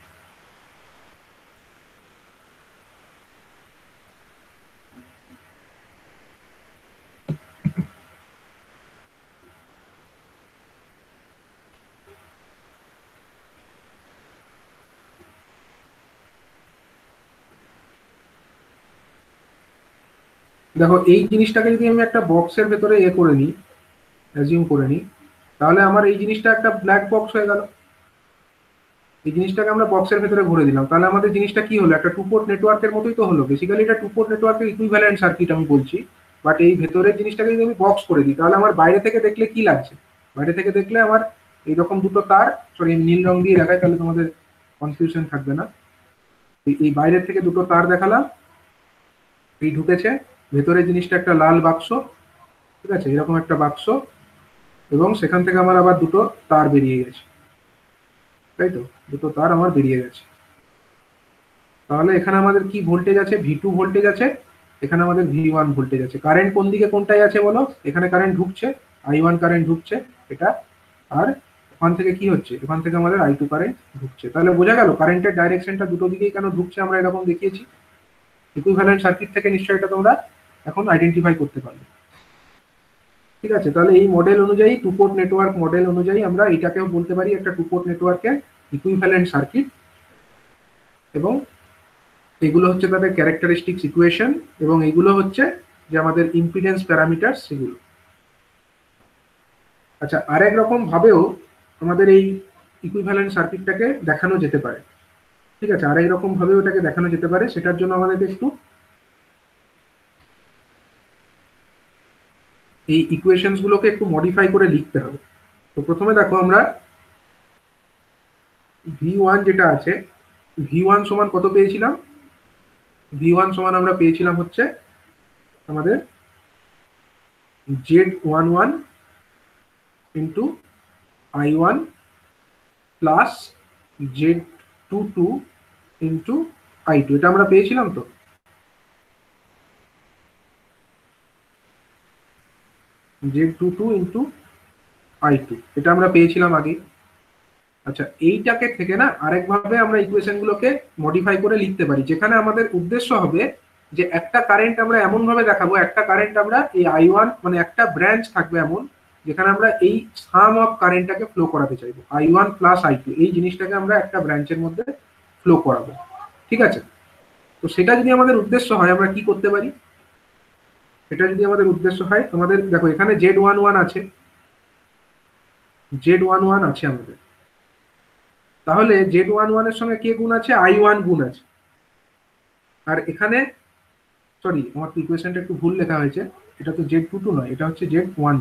দেখো এই জিনিসটাকে যদি আমি একটা বক্সের ভেতরে করে নিই, অ্যাজিউম করে নিই, তাহলে আমার এই জিনিসটা একটা ব্ল্যাক বক্স হয়ে গেল। এই জিনিসটাকে আমরা বক্সের ভেতরে ভরে দিলাম, তাহলে আমাদের জিনিসটা কি হলো, একটা টু পোর্ট নেটওয়ার্কের মতোই তো হলো। বেসিক্যালি এটা টু পোর্ট নেটওয়ার্কের ইকুইভ্যালেন্ট সার্কিট আমি বলছি, বাট এই ভেতরের জিনিসটাকে যদি আমি বক্স করে দিই, তাহলে আমার বাইরে থেকে দেখলে কি লাগছে, বাইরে থেকে দেখলে আমার এইরকম দুটো তার, সরি নীল রং দিয়ে দেখায় তাহলে তোমাদের কনফিউশন থাকবে না। এই বাইরের থেকে দুটো তার দেখালাম, এই ঢুকেছে ভেতরে, জিনিসটা একটা লাল বাক্স, ঠিক আছে, এরকম একটা বাক্স, এবং সেখান থেকে আমার আবার দুটো তার বেরিয়ে গেছে, তাই তো, দুটো তার আমার বেরিয়ে গেছে। তাহলে এখানে আমাদের কি ভোল্টেজ আছে, V2 ভোল্টেজ আছে, এখানে আমাদের V1 ভোল্টেজ আছে। কারেন্ট কোন দিকে কোনটাই আছে বলো, এখানে কারেন্ট ঢুকছে, I1 কারেন্ট ঢুকছে এটা, আর ওখান থেকে কি হচ্ছে, এখান থেকে আমাদের I2 কারেন্ট ঢুকছে। তাহলে বোঝা গেল কারেন্টের ডাইরেকশনটা দুটো দিকেই কেন ঢুকছে, আমরা এরকম দেখিয়েছি। ইকুইভ্যালেন্ট সার্কিট থেকে নিশ্চয়ই এটা তোমরা এখন আইডেন্টিফাই করতে পারবে। ঠিক আছে, তাহলে এই মডেল অনুযায়ী, টু পোর্ট নেটওয়ার্ক মডেল অনুযায়ী আমরা এটাকেও বলতে পারি একটা টু পোর্ট নেটওয়ার্কের ইকুইভ্যালেন্ট সার্কিট, এবং এগুলো হচ্ছে তাদের ক্যারেক্টারিস্টিক্স ইকুয়েশন, এবং এগুলো হচ্ছে যে আমাদের ইম্পিডেন্স প্যারামিটার সেগুলো। আচ্ছা, আরেক রকম ভাবেও আমাদের এই ইকুইভ্যালেন্ট সার্কিটটাকে দেখানো যেতে পারে। ঠিক আছে, আরেক রকম ভাবেও এটাকে দেখানো যেতে পারে। সেটার জন্য আমাদের একটু এই ইকুয়েশনস গুলোকে একটু মডিফাই করে লিখতে হবে। তো প্রথমে দেখো আমরা V1 যেটা আছে, V1 সমান কত পেয়েছিলাম? V1 সমান আমরা পেয়েছিলাম হচ্ছে আমাদের Z11 into I1 plus Z22 into I2, এটা আমরা পেয়েছিলাম। তো Z22 ইন্টু I2 এটা আমরা পেয়েছিলাম আগে। আচ্ছা, এইটাকে থেকে না আরেকভাবে আমরা ইকুয়েশন গুলোকে মডিফাই করে লিখতে পারি, যেখানে আমাদের উদ্দেশ্য হবে যে একটা কারেন্ট আমরা এমন ভাবে দেখাবো, একটা কারেন্ট আমরা এই I1 মানে একটা ব্রাঞ্চ থাকবে এমন, যেখানে আমরা এই সাম অফ কারেন্টটাকে ফ্লো করাতে চাইবো, I1 প্লাস I2 এই জিনিসটাকে আমরা একটা ব্রাঞ্চের মধ্যে ফ্লো করাবো। ঠিক আছে, তো সেটা যদি আমাদের উদ্দেশ্য হয় আমরা কি করতে পারি? এটা যদি আমাদের উদ্দেশ্য হয়, আমাদের দেখো এখানে Z11 আছে, Z11 আছে আমাদের, তাহলে Z11 এর সঙ্গে কে গুণ আছে? I1 গুণ আছে। আর এখানে সরি, আমার ইকুয়েশনটা একটু ভুল লেখা হয়েছে, এটা তো Z22 নয়, এটা হচ্ছে Z12,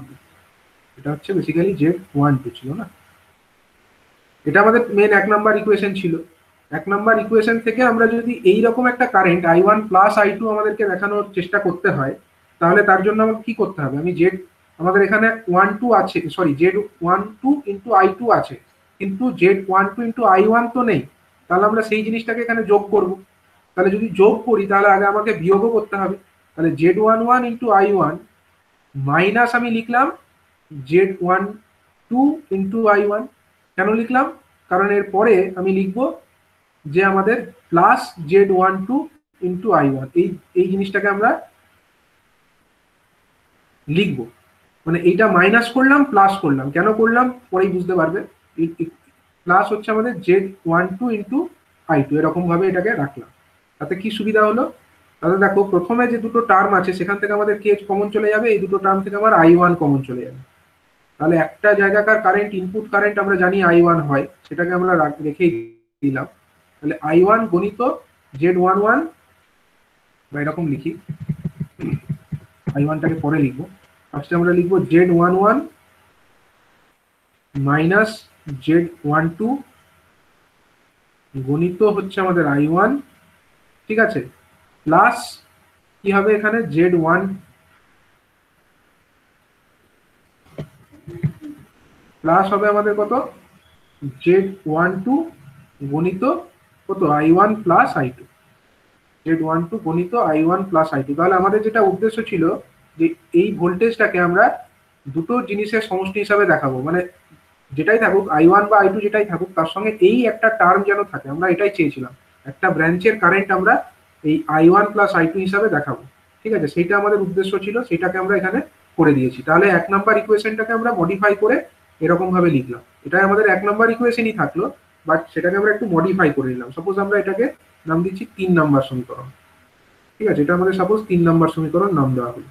এটা হচ্ছে বেসিক্যালি Z12 ছিল না, এটা আমাদের মেন 1 নাম্বার ইকুয়েশন ছিল। 1 নাম্বার ইকুয়েশন থেকে আমরা যদি এই রকম একটা কারেন্ট I1 প্লাস I2 আমাদেরকে দেখানোর চেষ্টা করতে হয়, তাহলে তার জন্য আমাকে কি করতে হবে? আমাদের এখানে 12 আছে, সরি Z12 ইন্টু I2 আছে, কিন্তু Z12 ইন্টু I1 তো নেই, তাহলে আমরা সেই জিনিসটাকে এখানে যোগ করব। তাহলে যদি যোগ করি তাহলে আগে আমাকে বিয়োগও করতে হবে। তাহলে Z11 ইন্টু I1 মাইনাস আমি লিখলাম Z12 ইন্টু I1। কেন লিখলাম? কারণ এর পরে আমি লিখব যে আমাদের প্লাস Z12 ইন্টু I1, এই জিনিসটাকে আমরা লিখব, মানে এইটা মাইনাস করলাম প্লাস করলাম, কেন করলাম পরেই বুঝতে পারবে। প্লাস হচ্ছে আমাদের Z12 ইন্টু I2, এরকম ভাবে এটাকে রাখলাম। তাতে কি সুবিধা হলো? তাহলে দেখো প্রথমে যে দুটো টার্ম আছে সেখান থেকে আমাদের কে কমন চলে যাবে, এই দুটো টার্ম থেকে আমার I1 কমন চলে যাবে। তাহলে একটা জায়গাকার কারেন্ট, ইনপুট কারেন্ট আমরা জানি I1 হয়, সেটাকে আমরা রেখেই দিলাম। তাহলে I1 গণিত Z11, বা এরকম লিখি, I1টাকে পরে লিখবো, ফার্স্টে আমরা লিখবো Z11 মাইনাস Z12 গণিত হচ্ছে আমাদের I1। ঠিক আছে, প্লাস কি হবে এখানে? Z1 প্লাস হবে আমাদের কত? Z12 গণিত কত? I1 প্লাস I2, Z12 গণিত I1 প্লাস I2। তাহলে আমাদের যেটা উদ্দেশ্য ছিল যে এই ভোল্টেজটাকে আমরা দুটো জিনিসের সমষ্টি হিসাবে দেখাবো, মানে যেটাই থাকুক I1 বা I2 যেটাই থাকুক, তার সঙ্গে এই একটা টার্ম যেন থাকে, আমরা এটাই চেয়েছিলাম। একটা ব্রাঞ্চের কারেন্ট আমরা এই I1 প্লাস I2 হিসাবে দেখাবো। ঠিক আছে, সেইটা আমাদের উদ্দেশ্য ছিল, সেটাকে আমরা এখানে করে দিয়েছি। তাহলে 1 নাম্বার ইকুয়েশনটাকে আমরা মডিফাই করে এরকম ভাবে লিখলাম। এটাই আমাদের 1 নাম্বার ইকুয়েশনই থাকলো, বাট সেটাকে আমরা একটু মডিফাই করে নিলাম। সাপোজ আমরা এটাকে নাম দিচ্ছি 3 নাম্বার সমীকরণ। ঠিক আছে, এটা আমাদের সাপোজ 3 নাম্বার সমীকরণ নাম দেওয়া হলো।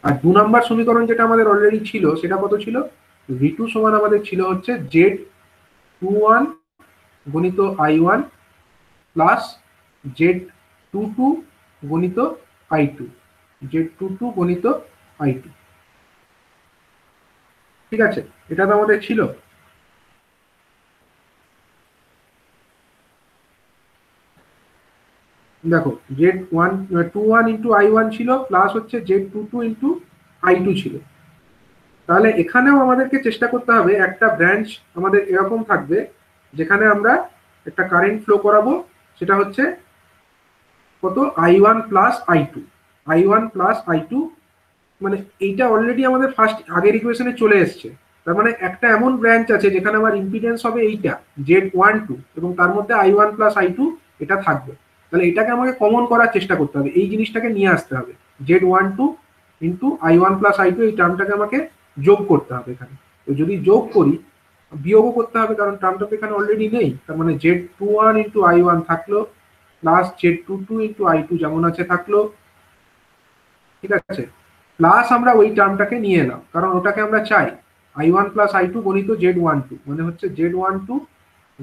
আর 2 নাম্বার সমীকরণ যেটা আমাদের অলরেডি ছিল, সেটা কত ছিল? V2 সমান আমাদের ছিল হচ্ছে Z21 গণিত I1 প্লাস Z22 গণিত I2, Z22 গণিত I2। ঠিক আছে, এটা তো আমাদের ছিল। দেখো Z21 ইন্টু I1 ছিল, প্লাস হচ্ছে Z22 ইন্টু I2 ছিল। তাহলে এখানেও আমাদেরকে চেষ্টা করতে হবে একটা ব্রাঞ্চ আমাদের এরকম থাকবে যেখানে আমরা একটা কারেন্ট ফ্লো করাবো, সেটা হচ্ছে কত? I1 plus I2, I1 plus I2, মানে এইটা অলরেডি আমাদের ফার্স্ট আগের ইকুয়েশনে চলে এসছে। তার মানে একটা এমন ব্রাঞ্চ আছে যেখানে আমার ইম্পিডেন্স হবে এইটা Z12 এবং তার মধ্যে I1 প্লাস I2 এটা থাকবে। তাহলে এটাকে আমাকে কমন করার চেষ্টা করতে হবে, এই জিনিসটাকে নিয়ে আসতে হবে, Z12 into I1 plus I2 এই টার্মটাকে আমাকে যোগ করতে হবে এখানে। তো যদি যোগ করি, বিয়োগও করতে হবে কারণ টার্মটা তো এখানে অলরেডি নেই। তার মানে Z21 ইন্টু I1 থাকলো প্লাস Z22 ইন্টু I2 যেমন আছে থাকলো, ঠিক আছে, প্লাস আমরা ওই টার্মটাকে নিয়ে এলাম কারণ ওটাকে আমরা চাই I1 প্লাস I2 গণিত Z12 মানে হচ্ছে Z12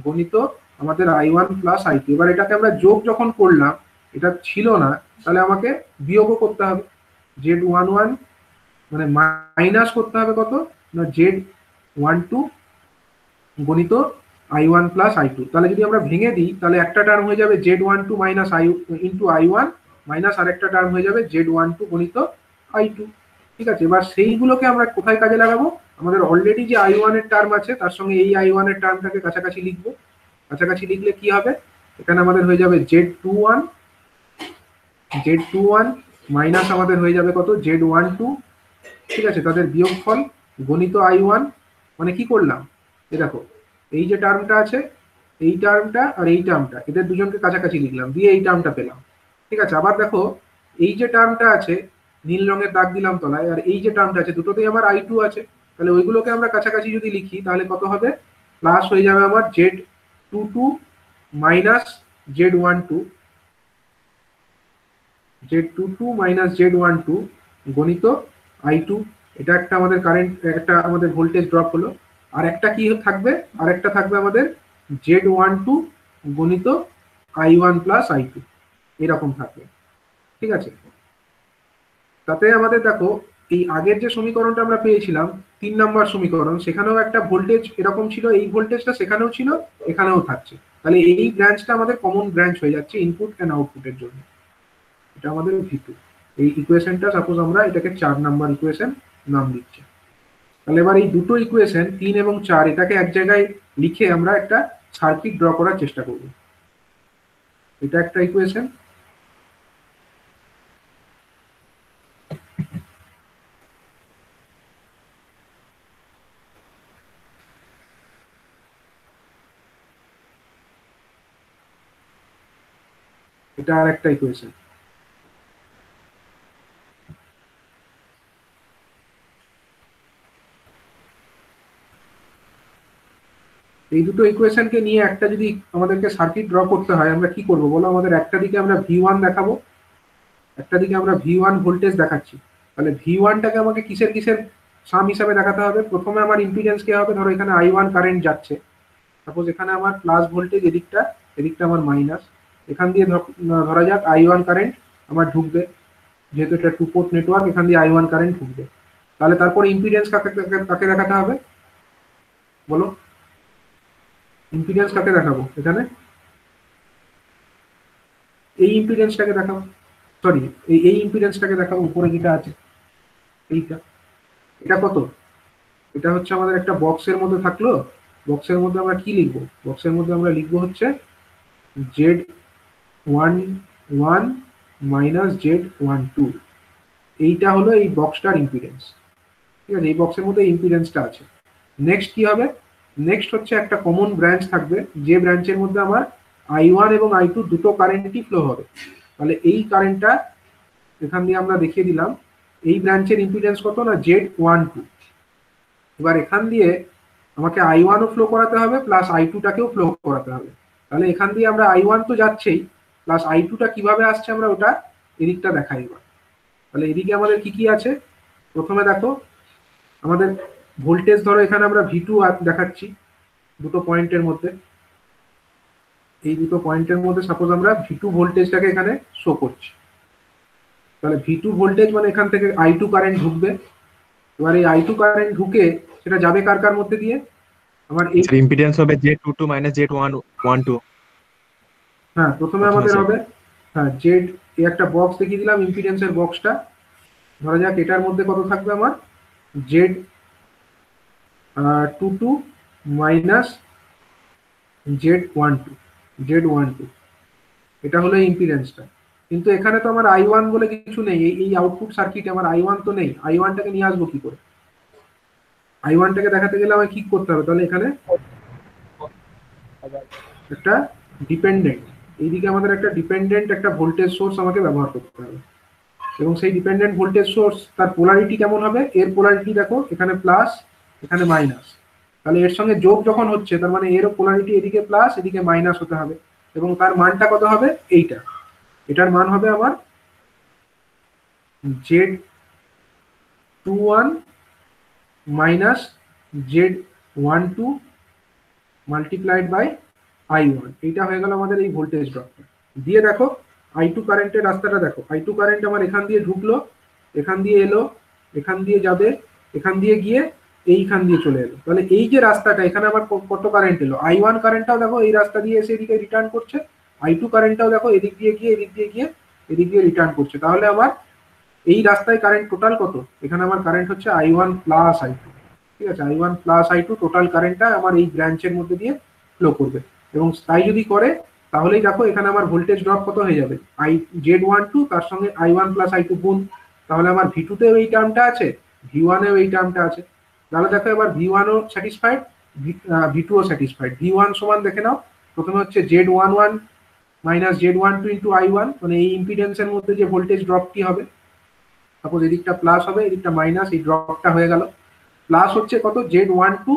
গণিত আমাদের I1 প্লাস I2। এবার এটাকে আমরা যোগ যখন করলাম এটা ছিল না, তাহলে আমাকে বিয়োগও করতে হবে, Z11 মানে মাইনাস করতে হবে কত না Z12 গণিত I1 প্লাস I2। তাহলে যদি আমরা ভেঙে দিই তাহলে একটা টার্ম হয়ে যাবে Z12 minus I into I1 minus আরেকটা টার্ম হয়ে যাবে Z12 গণিত I2। ঠিক আছে, এবার সেইগুলোকে আমরা কোথায় কাজে লাগাবো, আমাদের অলরেডি যে I1 এর টার্ম আছে তার সঙ্গে এই I1 এর টার্মটাকে কাছাকাছি লিখবো। কাছাকাছি লিখলে কি হবে, এখানে আমাদের হয়ে যাবে Z21 মাইনাস আমাদের হয়ে যাবে কত Z12, ঠিক আছে, তাদের বিয়োগফল গণিত I1 মানে কি করলাম, এ দেখো এই যে টার্মটা আছে এই টার্মটা আর এই টার্মটা এদের দুজনকে কাছাকাছি লিখলাম দিয়ে এই টার্মটা পেলাম। ঠিক আছে, আবার দেখো এই যে টার্মটা আছে নীল রঙের দাগ দিলাম তলায়, আর এই যে টার্মটা আছে দুটোতেই আমার I2 আছে, তাহলে ওইগুলোকে আমরা কাছাকাছি যদি লিখি তাহলে কত হবে, প্লাস হয়ে যাবে আমার Z22 minus Z22 minus Z12 গণিত I2। এটা একটা আমাদের কারেন্ট, একটা আমাদের ভোল্টেজ ড্রপ হলো। আর একটা কি থাকবে, আর একটা থাকবে আমাদের Z12 গণিত I1 প্লাস I2 এরকম থাকবে। ঠিক আছে, তাতে আমাদের দেখো এই আগের যে সমীকরণটা আমরা পেয়েছিলাম 3 নম্বর সমীকরণ, সেখানেও একটা ভোল্টেজ এরকম ছিল, এই ভোল্টেজটা সেখানেও ছিল এখানেও থাকছে। তাহলে এই ব্রাঞ্চটা আমাদের কমন ব্রাঞ্চ হয়ে যাচ্ছে ইনপুট এন্ড আউটপুটের জন্য। এটা আমাদের V2। এই ইকুয়েশনটা সাপোজ আমরা এটাকে 4 নাম্বার ইকুয়েশন নাম দিচ্ছি। তাহলে এবার এই দুটো ইকুয়েশন 3 এবং 4 এটাকে এক জায়গায় লিখে আমরা একটা সার্কিট ড্র করার চেষ্টা করব। এটা একটা ইকুয়েশন, এটা আর একটা ইকুয়েশন। এই দুটো ইকুয়েশনকে নিয়ে একটা যদি আমাদেরকে সার্কিট ড্র করতে হয় আমরা কি করব বলো, আমাদের একটা দিকে আমরা V1 দেখাবো, একটা দিকে আমরা V1 ভোল্টেজ দেখাচ্ছি। তাহলে V1টাকে আমাকে কিসের কিসের সাম হিসাবে দেখাতে হবে, প্রথমে আমার ইম্পিডেন্স কে হবে, ধরো এখানে I1 কারেন্ট যাচ্ছে, সাপোজ এখানে আমার প্লাস ভোল্টেজ এদিকটা, এদিকটা আমার মাইনাস, এখান দিয়ে ধরা যাক I1 কারেন্ট আমার ঢুকবে, যেহেতু এটা টু পোর্ট নেটওয়ার্ক এখান দিয়ে I1 কারেন্ট ঢুকবে। তাহলে তারপর ইম্পিডেন্স কাকে দেখাতে হবে বলো, ইম্পিডেন্স কাকে দেখাবো এখানে, এই ইম্পিডেন্সটাকে দেখাবো, সরি এই ইম্পিডেন্সটাকে দেখাবো, উপরে যেটা আছে এইটা, এটা কত, এটা হচ্ছে আমাদের একটা বক্সের মধ্যে থাকলো, বক্সের মধ্যে আমরা কি লিখবো, বক্সের মধ্যে আমরা লিখবো হচ্ছে Z11 মাইনাস Z12, এইটা হলো এই বক্সটার ইম্পিডেন্স। ঠিক আছে, এই বক্সের মধ্যে ইম্পিডেন্সটা আছে। নেক্সট কি হবে, নেক্সট হচ্ছে একটা কমন ব্রাঞ্চ থাকবে, যে ব্রাঞ্চের মধ্যে আমার I1 এবং I2 দুটো কারেন্টই ফ্লো হবে। তাহলে এই কারেন্টটা এখান দিয়ে আমরা দেখিয়ে দিলাম, এই ব্রাঞ্চের ইম্পিডেন্স কত না Z12। এবার এখান দিয়ে আমাকে I1ও ফ্লো করাতে হবে প্লাস I2টাকেও ফ্লো করাতে হবে। তাহলে এখান দিয়ে আমরা I1 তো যাচ্ছেই, প্লাস I2টা কিভাবে আসছে আমরা ওটা এদিকটা দেখাই এবার। তাহলে এদিকে আমাদের কি কি আছে, প্রথমে দেখো আমাদের ভোল্টেজ, ধরো এখানে আমরা V2 দেখাচ্ছি দুটো পয়েন্টের মধ্যে, এই দুটো পয়েন্টের মধ্যে সাপোজ আমরা V2 ভোল্টেজটাকে এখানে শো করছি। তাহলে V2 ভোল্টেজ মানে এখান থেকে I2 কারেন্ট ঢুকবে। এবার এই I2 কারেন্ট ঢুকে সেটা যাবে কার কার মধ্যে দিয়ে, আমার এই ইম্পিডেন্স হবে Z22 মাইনাস Z12। হ্যাঁ প্রথমে আমাদের হবে, হ্যাঁ জেড, এই একটা বক্স দেখিয়ে দিলাম ইম্পিডেন্সের বক্সটা, ধরা যাক এটার মধ্যে কত থাকবে আমার Z22 মাইনাস Z12, এটা হলো ইম্পিডেন্সটা। কিন্তু এখানে তো আমার I1 বলে কিছু নেই, এই আউটপুট সার্কিটে আমার I1 তো নেই, I1টাকে নিয়ে আসবো কি করে, I1টাকে দেখাতে গেলে আমায় কি করতে হবে, তাহলে এখানে একটা ডিপেন্ডেন্ট, এইদিকে আমাদের একটা ডিপেন্ডেন্ট একটা ভোল্টেজ সোর্স আমাকে ব্যবহার করতে হবে, এবং সেই ডিপেন্ডেন্ট ভোল্টেজ সোর্স তার পোলারিটি কেমন হবে, এর পোলারিটি দেখো এখানে প্লাস এখানে মাইনাস, তাহলে এর সঙ্গে যোগ যখন হচ্ছে তার মানে এরও পোলারিটি এদিকে প্লাস এদিকে মাইনাস হতে হবে, এবং তার মানটা কত হবে, এইটা, এটার মান হবে আমার Z21 minus Z12 multiplied by I1, এইটা হয়ে গেল আমাদের এই ভোল্টেজ ড্রপটা। দিয়ে দেখো I2 কারেন্টের রাস্তাটা দেখো, I2 কারেন্ট আমার এখান দিয়ে ঢুকলো, এখান দিয়ে এলো, এখান দিয়ে যাবে, এখান দিয়ে গিয়ে এইখান দিয়ে চলে এলো, তাহলে এই যে রাস্তাটা এখানে আমার কত কারেন্ট এলো, I1 কারেন্টটাও দেখো এই রাস্তা দিয়ে এসে এদিকে রিটার্ন করছে, I2 কারেন্টটাও দেখো এদিক দিয়ে গিয়ে এদিক দিয়ে গিয়ে এদিক দিয়ে রিটার্ন করছে, তাহলে আমার এই রাস্তায় কারেন্ট টোটাল কত, এখানে আমার কারেন্ট হচ্ছে I1 প্লাস I2, ঠিক আছে, I1 প্লাস I2 টোটাল কারেন্টটা আমার এই ব্রাঞ্চের মধ্যে দিয়ে ফ্লো করবে, এবং তাই যদি করে তাহলেই দেখো এখানে আমার ভোল্টেজ ড্রপ কত হয়ে যাবে, Z12 তার সঙ্গে I1 প্লাস I2 গুণ, তাহলে আমার V2 তেও এই টার্মটা আছে, V1 এও এই টার্মটা আছে, তাহলে দেখো এবার V1 ও স্যাটিসফাইড, V2 ও স্যাটিসফাইড। V1 সমান দেখে নাও, প্রথমে হচ্ছে Z11 minus Z12 into I1, মানে এই ইম্পিডেন্সের মধ্যে যে ভোল্টেজ ড্রপটি হবে, সাপোজ এদিকটা প্লাস হবে এদিকটা মাইনাস, এই ড্রপটা হয়ে গেল, প্লাস হচ্ছে কত Z12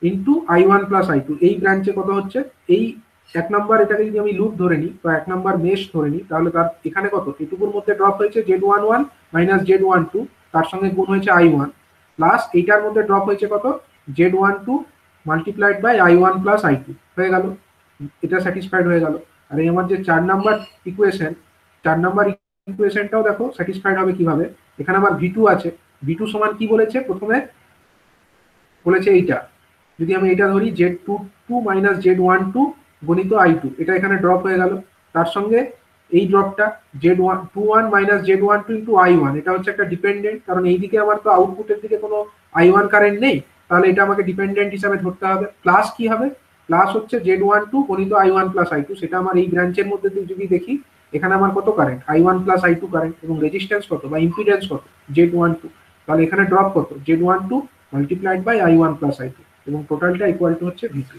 into I1 plus I2, এই ব্রাঞ্চে কত হচ্ছে, এই এক নাম্বার এটাকে যদি আমি লুপ ধরে নিই বা এক নাম্বার মেশ ধরে নিই, তাহলে তার এখানে কত এটুকুর মধ্যে ড্রপ হয়েছে Z11 মাইনাস Z12, তার সঙ্গে গুণ হয়েছে I1, প্লাস এইটার মধ্যে ড্রপ হয়েছে কত Z12 multiplied by I1 plus I2, হয়ে গেল, এটা স্যাটিসফাইড হয়ে গেল। আর এই আমার যে 4 নাম্বার ইকুয়েশন, 4 নাম্বার ইকুয়েশনটাও দেখো স্যাটিসফাইড হবে কিভাবে, এখানে আমার V2 আছে, V2 সমান কি বলেছে, প্রথমে বলেছে এইটা, যদি আমি এটা ধরি Z22 মাইনাস Z12 গণিত I2, এটা এখানে ড্রপ হয়ে গেল, তার সঙ্গে এই ড্রপটা Z21 minus Z12 into I1, এটা হচ্ছে একটা ডিপেন্ডেন্ট, কারণ এইদিকে আমার তো আউটপুটের দিকে কোনো I1 কারেন্ট নেই, তাহলে এটা আমাকে ডিপেন্ডেন্ট হিসাবে ধরতে হবে, প্লাস কি হবে, প্লাস হচ্ছে Z12 গণিত I1 প্লাস I2, সেটা আমার এই ব্রাঞ্চের মধ্যে যদি দেখি এখানে আমার কত current, I1 plus I2 current, এবং রেজিস্ট্যান্স কত বা ইম্পিডেন্স কত Z12, তাহলে এখানে ড্রপ কত Z12 multiplied by I1 plus I2, এবং টোটালটা ইকুয়াল টু হচ্ছে V2।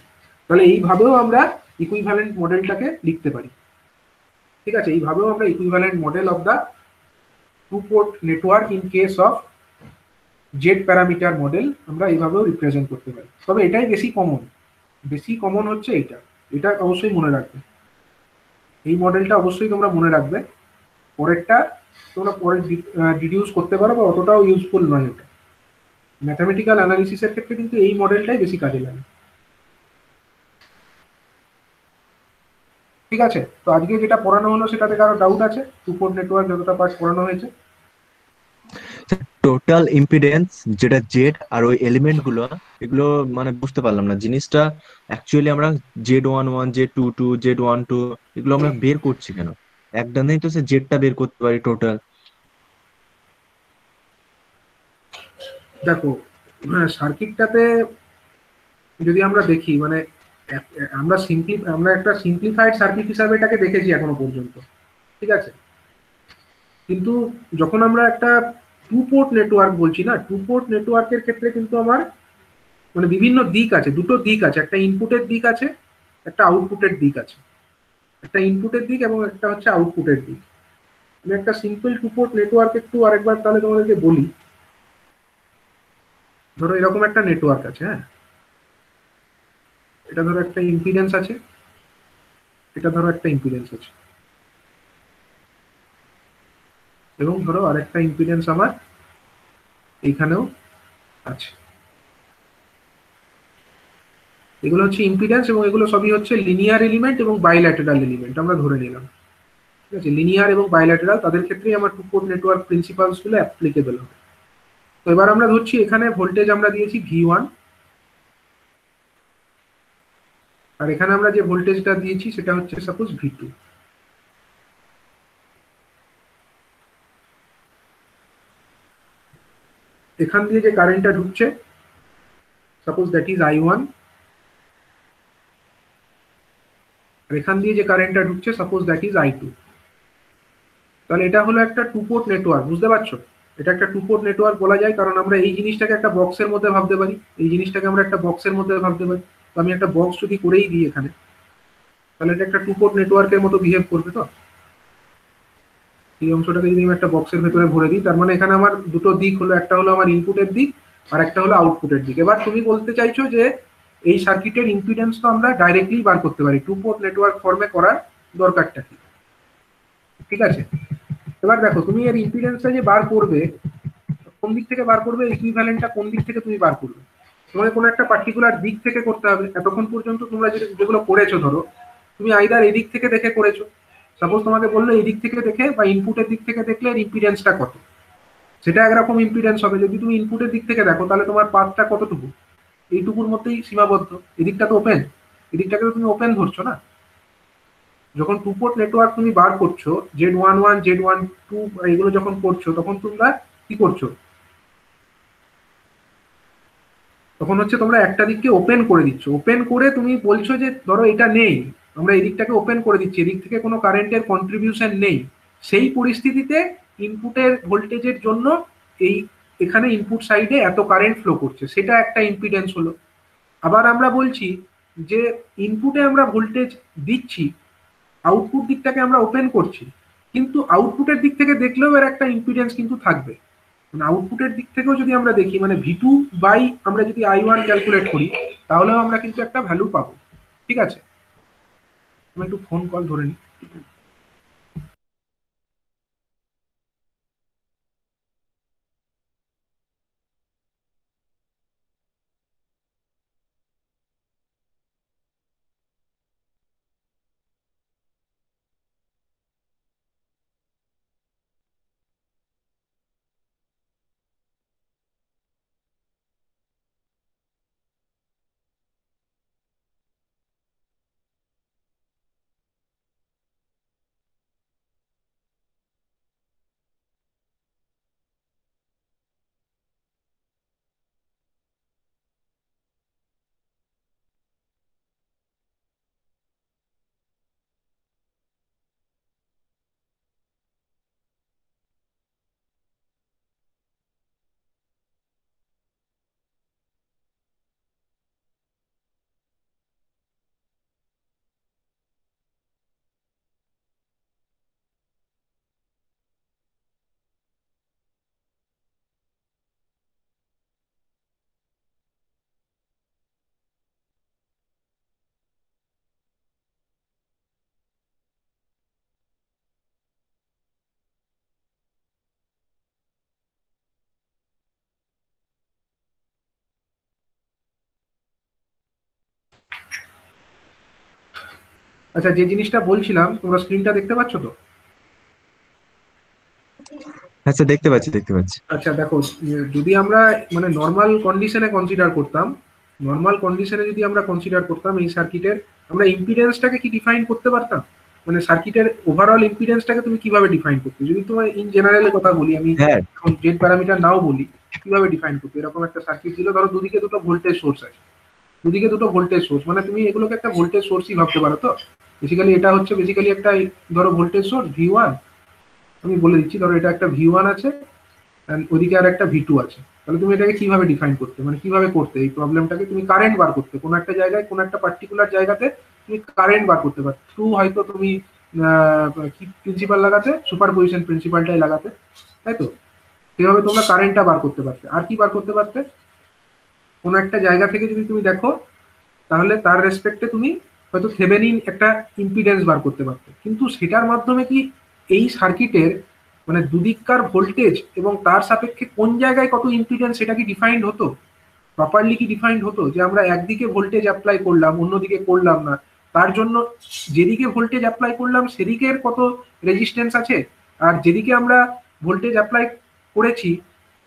তাহলে এইভাবেও আমরা ইকুইভ্যালেন্ট মডেলটাকে লিখতে পারি, ঠিক আছে, এইভাবেও আমরা equivalent model of the two port network in case of Z parameter model আমরা এইভাবেও রিপ্রেজেন্ট করতে পারি, তবে এটাই বেশি কমন হচ্ছে এইটা, এটা অবশ্যই মনে রাখবে, এই মডেলটা অবশ্যই তোমরা মনে রাখবে, পরেরটা তোমরা পরে ডিডিউস করতে পারো বা অতটাও ইউজফুল নয়, ওটা ম্যাথামেটিক্যাল অ্যানালিসিসের ক্ষেত্রে কিন্তু এই মডেলটাই বেশি কাজে লাগে, ঠিক আছে। তো আজকে যেটা পড়ানো হলো সেটাতে কারো ডাউট আছে, টু পোর্ট নেটওয়ার্ক যতটা পার্ট পড়ানো হয়েছে, টোটাল ইম্পিডেন্স যেটা জেড আর ওই এলিমেন্ট গুলো, এগুলো মানে বুঝতে পারলাম না জিনিসটা, অ্যাকচুয়ালি আমরা Z11 Z22 Z12 এগুলো আমরা বের করছি কেন, একটানেই তো সে জেডটা বের করতে পারি টোটাল। দেখো সার্কিটটাতে যদি আমরা দেখি, মানে আমরা একটা সিম্পলিফাইড সার্কিট হিসাবে এটাকে দেখেছি এখনো পর্যন্ত, ঠিক আছে, কিন্তু যখন আমরা একটা টু পোর্ট নেটওয়ার্ক বলছি না, টু পোর্ট নেটওয়ার্কের ক্ষেত্রে কিন্তু আমার মানে বিভিন্ন দিক আছে, দুটো দিক আছে, একটা ইনপুটের দিক আছে, একটা আউটপুটের দিক আছে, একটা ইনপুটের দিক এবং একটা হচ্ছে আউটপুটের দিক। আমি একটা সিম্পল টু পোর্ট নেটওয়ার্ক একটু আরেকবার তাহলে তোমাদেরকে বলি, ধরো এরকম একটা নেটওয়ার্ক আছে, হ্যাঁ, এটা ধরো একটা ইম্পিডেন্স আছে, এটা ধরো একটা ইম্পিডেন্স আছে, এবং ধরো আরেকটা ইম্পিডেন্স আমার এইখানেও আছে, এগুলো হচ্ছে ইম্পিডেন্স, এবং এগুলো সবই হচ্ছে লিনিয়ার এলিমেন্ট এবং বাইল্যাটেরাল এলিমেন্ট আমরা ধরে নিলাম, ঠিক আছে, লিনিয়ার এবং বাইল্যাটেরাল তাদের ক্ষেত্রেই আমার টু পোর্ট নেটওয়ার্ক প্রিন্সিপালস গুলো অ্যাপ্লিকেবল হবে। তো এবার আমরা ধরছি এখানে ভোল্টেজ আমরা দিয়েছি V1, আর এখানে আমরা যে ভোল্টেজটা দিয়েছি সেটা হচ্ছে সাপোজ V2, এখান দিয়ে যে কারেন্টটা ঢুকছে সাপোজ দ্যাট ইজ I1, আর এখান দিয়ে যে কারেন্টটা ঢুকছে সাপোজ দ্যাট ইজ I2, তাহলে এটা হলো একটা টু পোর্ট নেটওয়ার্ক, বুঝতে পারছো, এটা একটা টু পোর্ট নেটওয়ার্ক বলা যায়, কারণ আমরা এই জিনিসটাকে একটা বক্সের মধ্যে ভাবতে পারি, এই জিনিসটাকে আমরা একটা বক্সের মধ্যে ভাবতে পারি। তো আমি একটা বক্স যদি করেই দিই এখানে, তাহলে এটা একটা টু পোর্ট নেটওয়ার্কের মতো বিহেভ করবে। তো এই অংশটাকে যদি আমি একটা বক্সের ভেতরে ভরে দিই, তার মানে এখানে আমার দুটো দিক হলো, একটা হলো আমার ইনপুটের দিক আর একটা হলো আউটপুটের দিক। এবার তুমি বলতে চাইছো যে এই সার্কিটের ইম্পিডেন্স তো আমরা ডাইরেক্টলি বার করতে পারি, টু পোর্ট নেটওয়ার্ক ফর্মে করার দরকারটা কি? ঠিক আছে, এবার দেখো তুমি এর ইম্পিডেন্সটা যে বার করবে, কোন দিক থেকে বার করবে, ইকুইভ্যালেন্টটা কোন দিক থেকে তুমি বার করবে? তোমাকে কোনো একটা পার্টিকুলার দিক থেকে করতে হবে। এতক্ষণ পর্যন্ত তোমরা যেগুলো করেছো, ধরো তুমি আইদার এই দিক থেকে দেখে করেছো, সাপোজ তোমাকে বললো এই দিক থেকে দেখে বা ইনপুটের দিক থেকে দেখলে এর ইম্পিডেন্সটা কত, সেটা একরকম ইম্পিডেন্স হবে। যদি তুমি ইনপুটের দিক থেকে দেখো, তাহলে তোমার পাথটা কতটুকু, এইটুকুর মধ্যেই সীমাবদ্ধ। এদিকটা তো ওপেন, এদিকটাকে তো তুমি ওপেন ধরছো না। যখন টু পোর্ট নেটওয়ার্ক তুমি বার করছো, Z11 Z12 এগুলো যখন করছো, তখন তোমরা কি করছো, তখন হচ্ছে তোমরা একটা দিককে ওপেন করে দিচ্ছ। ওপেন করে তুমি বলছো যে ধরো এটা নেই, আমরা এই দিকটাকে ওপেন করে দিচ্ছি, এদিক থেকে কোনো কারেন্টের কন্ট্রিবিউশন নেই। সেই পরিস্থিতিতে ইনপুটের ভোল্টেজের জন্য এই এখানে ইনপুট সাইডে এত কারেন্ট ফ্লো করছে, সেটা একটা ইম্পিডেন্স হলো। আবার আমরা বলছি যে ইনপুটে আমরা ভোল্টেজ দিচ্ছি, আউটপুট দিকটাকে আমরা ওপেন করছি, কিন্তু আউটপুটের দিক থেকে দেখলেও এর একটা ইম্পিডেন্স কিন্তু থাকবে। মানে আউটপুটের দিক থেকেও যদি আমরা দেখি, মানে V2 বাই আমরা যদি I1 ক্যালকুলেট করি, তাহলেও আমরা কিন্তু একটা ভ্যালু পাবো। ঠিক আছে, আমি একটু ফোন কল ধরে নিই। আচ্ছা, যে জিনিসটা বলছিলাম, তোমরা স্ক্রিনটা দেখতে পাচ্ছ তো? আচ্ছা, দেখতে পাচ্ছি দেখতে পাচ্ছি। আচ্ছা দেখো, যদি আমরা মানে নর্মাল কন্ডিশনে কনসিডার করতাম, নর্মাল কন্ডিশনে যদি আমরা কনসিডার করতাম এই সার্কিটের, আমরা ইম্পিডেন্সটাকে কি ডিফাইন করতে পারতাম? মানে সার্কিটের ওভারঅল ইম্পিডেন্সটাকে তুমি কিভাবে ডিফাইন করতে, যদি তোমার ইন জেনারেলের কথা বলি, আমি হ্যাঁ, এখন জেড প্যারামিটার নাও বলি, কিভাবে ডিফাইন করতে? এরকম একটা সার্কিট ছিল, ধরো দুদিকে দুটো ভোল্টেজ সোর্স আছে, দুদিকে দুটো ভোল্টেজ সোর্স, মানে তুমি এগুলোকে একটা ভোল্টেজ সোর্সই ভাবতে পারো। তো বেসিক্যালি এটা হচ্ছে বেসিক্যালি একটা, ধরো ভোল্টেজ সোর্স V1, আমি বলে দিচ্ছি, ধরো এটা একটা V1 আছে, ওদিকে আর একটা V2 আছে। তাহলে তুমি এটাকে কিভাবে ডিফাইন করতে, মানে কিভাবে করতে এই প্রবলেমটাকে, তুমি কারেন্ট বার করতে কোনো একটা জায়গায়, কোনো একটা পার্টিকুলার জায়গাতে তুমি কারেন্ট বার করতে পারো থ্রু, হয়তো তুমি কি প্রিন্সিপাল লাগাতে, সুপারপজিশন প্রিন্সিপালটাই লাগাতে, তাই তো? সেভাবে তোমরা কারেন্টটা বার করতে পারতে। আর কি বার করতে পারতে, কোনো একটা জায়গা থেকে যদি তুমি দেখো, তাহলে তার রেসপেক্টে তুমি হয়তো থেভেনিন একটা ইম্পিডেন্স বার করতে পারতে। কিন্তু সেটার মাধ্যমে কি এই সার্কিটের মানে দুদিককার ভোল্টেজ এবং তার সাপেক্ষে কোন জায়গায় কত ইম্পিডেন্স, সেটা কি ডিফাইন্ড হতো? প্রপারলি কি ডিফাইন্ড হতো যে আমরা একদিকে ভোল্টেজ অ্যাপ্লাই করলাম, অন্যদিকে করলাম না, তার জন্য যেদিকে ভোল্টেজ অ্যাপ্লাই করলাম সেদিকের কত রেজিস্ট্যান্স আছে, আর যেদিকে আমরা ভোল্টেজ অ্যাপ্লাই করেছি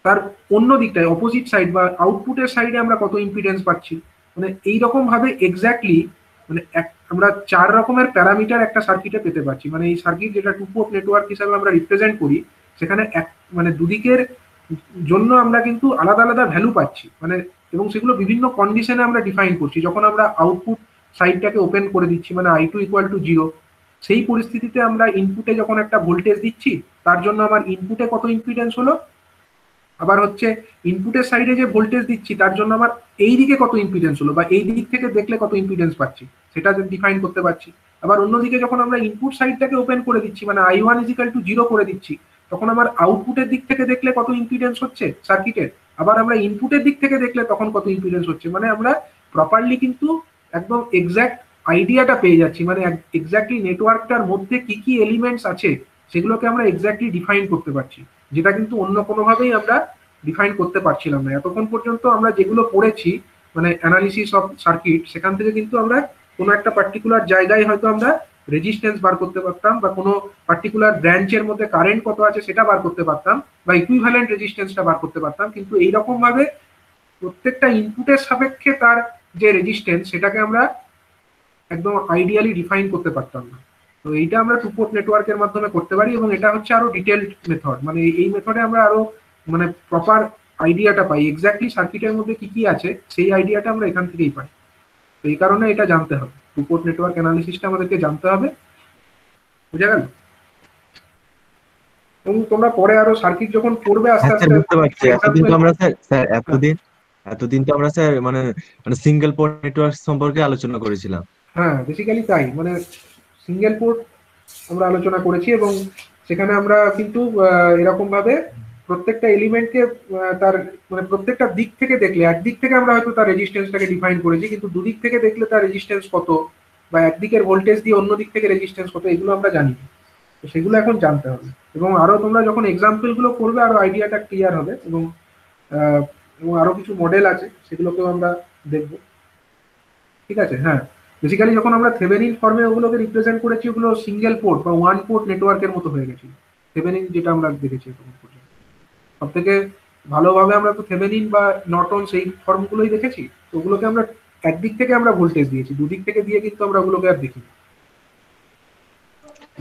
তার অন্য দিকটায় অপোজিট সাইড বা আউটপুটের সাইডে আমরা কত ইম্পিডেন্স পাচ্ছি। মানে এইরকম ভাবে এক্স্যাক্টলি মানে আমরা 4 রকমের প্যারামিটার একটা সার্কিটে পেতে পারছি। মানে এই সার্কিট যেটা টু পোর্ট নেটওয়ার্ক হিসাবে আমরা রিপ্রেজেন্ট করি, সেখানে মানে দুদিকের জন্য আমরা কিন্তু আলাদা আলাদা ভ্যালু পাচ্ছি, মানে এবং সেগুলো বিভিন্ন কন্ডিশনে আমরা ডিফাইন করছি। যখন আমরা আউটপুট সাইডটাকে ওপেন করে দিচ্ছি, মানে I2 = 0, সেই পরিস্থিতিতে আমরা ইনপুটে যখন একটা ভোল্টেজ দিচ্ছি, তার জন্য আমার ইনপুটে কত ইম্পিডেন্স হলো, আবার হচ্ছে ইনপুটের সাইডে যে ভোল্টেজ দিচ্ছি তার জন্য আমার এই দিকে কত ইম্পিডেন্স হলো বা এই দিক থেকে দেখলে কত ইম্পিডেন্স পাচ্ছি সেটা ডিফাইন করতে পারছি। আবার অন্যদিকে যখন আমরা ইনপুট সাইডটাকে ওপেন করে দিচ্ছি মানে I1 = 0 করে দিচ্ছি, তখন আমার আউটপুটের দিক থেকে দেখলে কত ইম্পিডেন্স হচ্ছে সার্কিটের, আবার আমরা ইনপুটের দিক থেকে দেখলে তখন কত ইম্পিডেন্স হচ্ছে। মানে আমরা প্রপারলি কিন্তু একদম এক্সাক্ট আইডিয়াটা পেয়ে যাচ্ছি, মানে এক্স্যাক্টলি নেটওয়ার্কটার মধ্যে কি কি এলিমেন্টস আছে সেগুলোকে আমরা এক্স্যাক্টলি ডিফাইন করতে পারছি, যেটা কিন্তু অন্য কোনোভাবেই আমরা ডিফাইন করতে পারছিলাম না। এতক্ষণ পর্যন্ত আমরা যেগুলো পড়েছি মানে অ্যানালিসিস অফ সার্কিট, সেখান থেকে কিন্তু আমরা কোনো একটা পার্টিকুলার জায়গায় হয়তো আমরা রেজিস্ট্যান্স বার করতে পারতাম বা কোনো পার্টিকুলার ব্রাঞ্চের মধ্যে কারেন্ট কত আছে সেটা বার করতে পারতাম বা ইকুইভ্যালেন্ট রেজিস্ট্যান্সটা বার করতে পারতাম, কিন্তু এইরকম ভাবে প্রত্যেকটা ইনপুটের সাপেক্ষে তার যে রেজিস্ট্যান্স সেটাকে আমরা একদম আইডিয়ালি ডিফাইন করতে পারতাম না। তো এইটা আমরা টু পোর্ট নেটওয়ার্কের মাধ্যমে করতে পারি এবং এটা হচ্ছে আরো ডিটেলড মেথড, মানে এই মেথডে আমরা আরো মানে প্রপার আইডিয়াটা পাই, এক্স্যাক্টলি সার্কিটের মধ্যে কি কি আছে সেই আইডিয়াটা আমরা এখান থেকেই পাই। তো এই কারণে এটা জানতে হবে, টু পোর্ট নেটওয়ার্ক অ্যানালিসিসটা আমাদেরকে জানতে হবে, বুঝা গেল? এবং তোমরা পরে আরো সার্কিট যখন পড়বে আস্তে হ্যাঁ স্যার, আস্তে বুঝতে পারছি। এতদিন তো আমরা স্যার স্যার এতদিন তো আমরা স্যার মানে মানে সিঙ্গেল পোর্ট নেটওয়ার্ক সম্পর্কে আলোচনা করেছিলাম। হ্যাঁ বেসিক্যালি তাই, মানে সিঙ্গেল পোর্ট আমরা আলোচনা করেছি এবং সেখানে আমরা কিন্তু এরকম ভাবে প্রত্যেকটা এলিমেন্টকে তার মানে প্রত্যেকটা দিক থেকে দেখলে, একদিক থেকে আমরা হয়তো তার রেজিস্ট্যান্সটাকে ডিফাইন করেছি, কিন্তু দুদিক থেকে দেখলে তার রেজিস্ট্যান্স কত বা একদিকের ভোল্টেজ দিয়ে অন্য দিক থেকে রেজিস্ট্যান্স কত এগুলো আমরা জানি না। তো সেগুলো এখন জানতে হবে এবং আরো তোমরা যখন এক্সাম্পল গুলো করবে আরো আইডিয়াটা ক্লিয়ার হবে এবং এবং আরো কিছু মডেল আছে সেগুলোকেও আমরা দেখবো, ঠিক আছে? হ্যাঁ, বেসিক্যালি যখন আমরা থেভেনিন ফর্মে ওগুলোকে রিপ্রেজেন্ট করেছি ওগুলো সিঙ্গেল পোর্ট বা ওয়ান পোর্ট নেটওয়ার্কের মতো হয়ে গেছিল থেভেনিন, যেটা আমরা দেখেছি তখন পর্যন্ত। সব থেকে ভালোভাবে আমরা তো থেভেনিন বা নর্টন সেই ফর্মগুলোই দেখেছি, তো ওগুলোকে আমরা একদিক থেকে আমরা ভোল্টেজ দিয়েছি, দুদিক থেকে দিয়ে কিন্তু আমরা ওগুলোকে আর দেখিনি।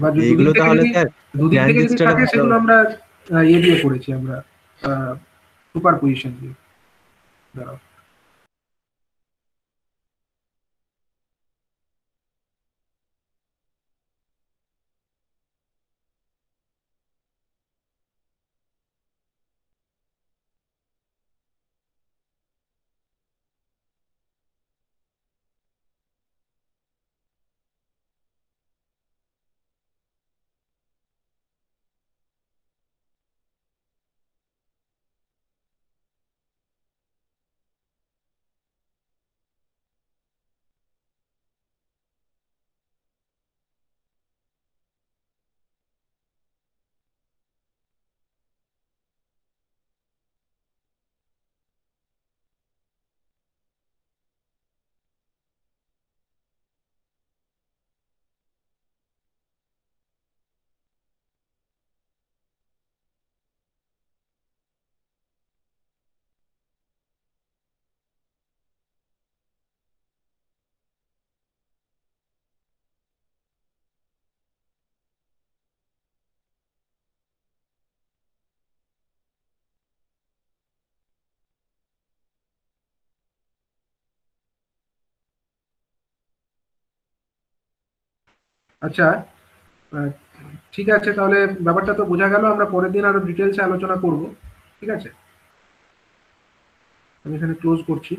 বা এইগুলো তাহলে স্যার দুদিক থেকে যদি ট্রানজিস্টরের থাকে সেগুলো আমরা ইয়ে দিয়ে করেছি আমরা সুপার পজিশন দিয়ে। দাঁড়াও। আচ্ছা, আহ, ঠিক আছে, তাহলে ব্যাপারটা তো বোঝা গেল, আমরা পরের দিন আরো ডিটেলসে আলোচনা করব, ঠিক আছে? আমি এখানে ক্লোজ করছি।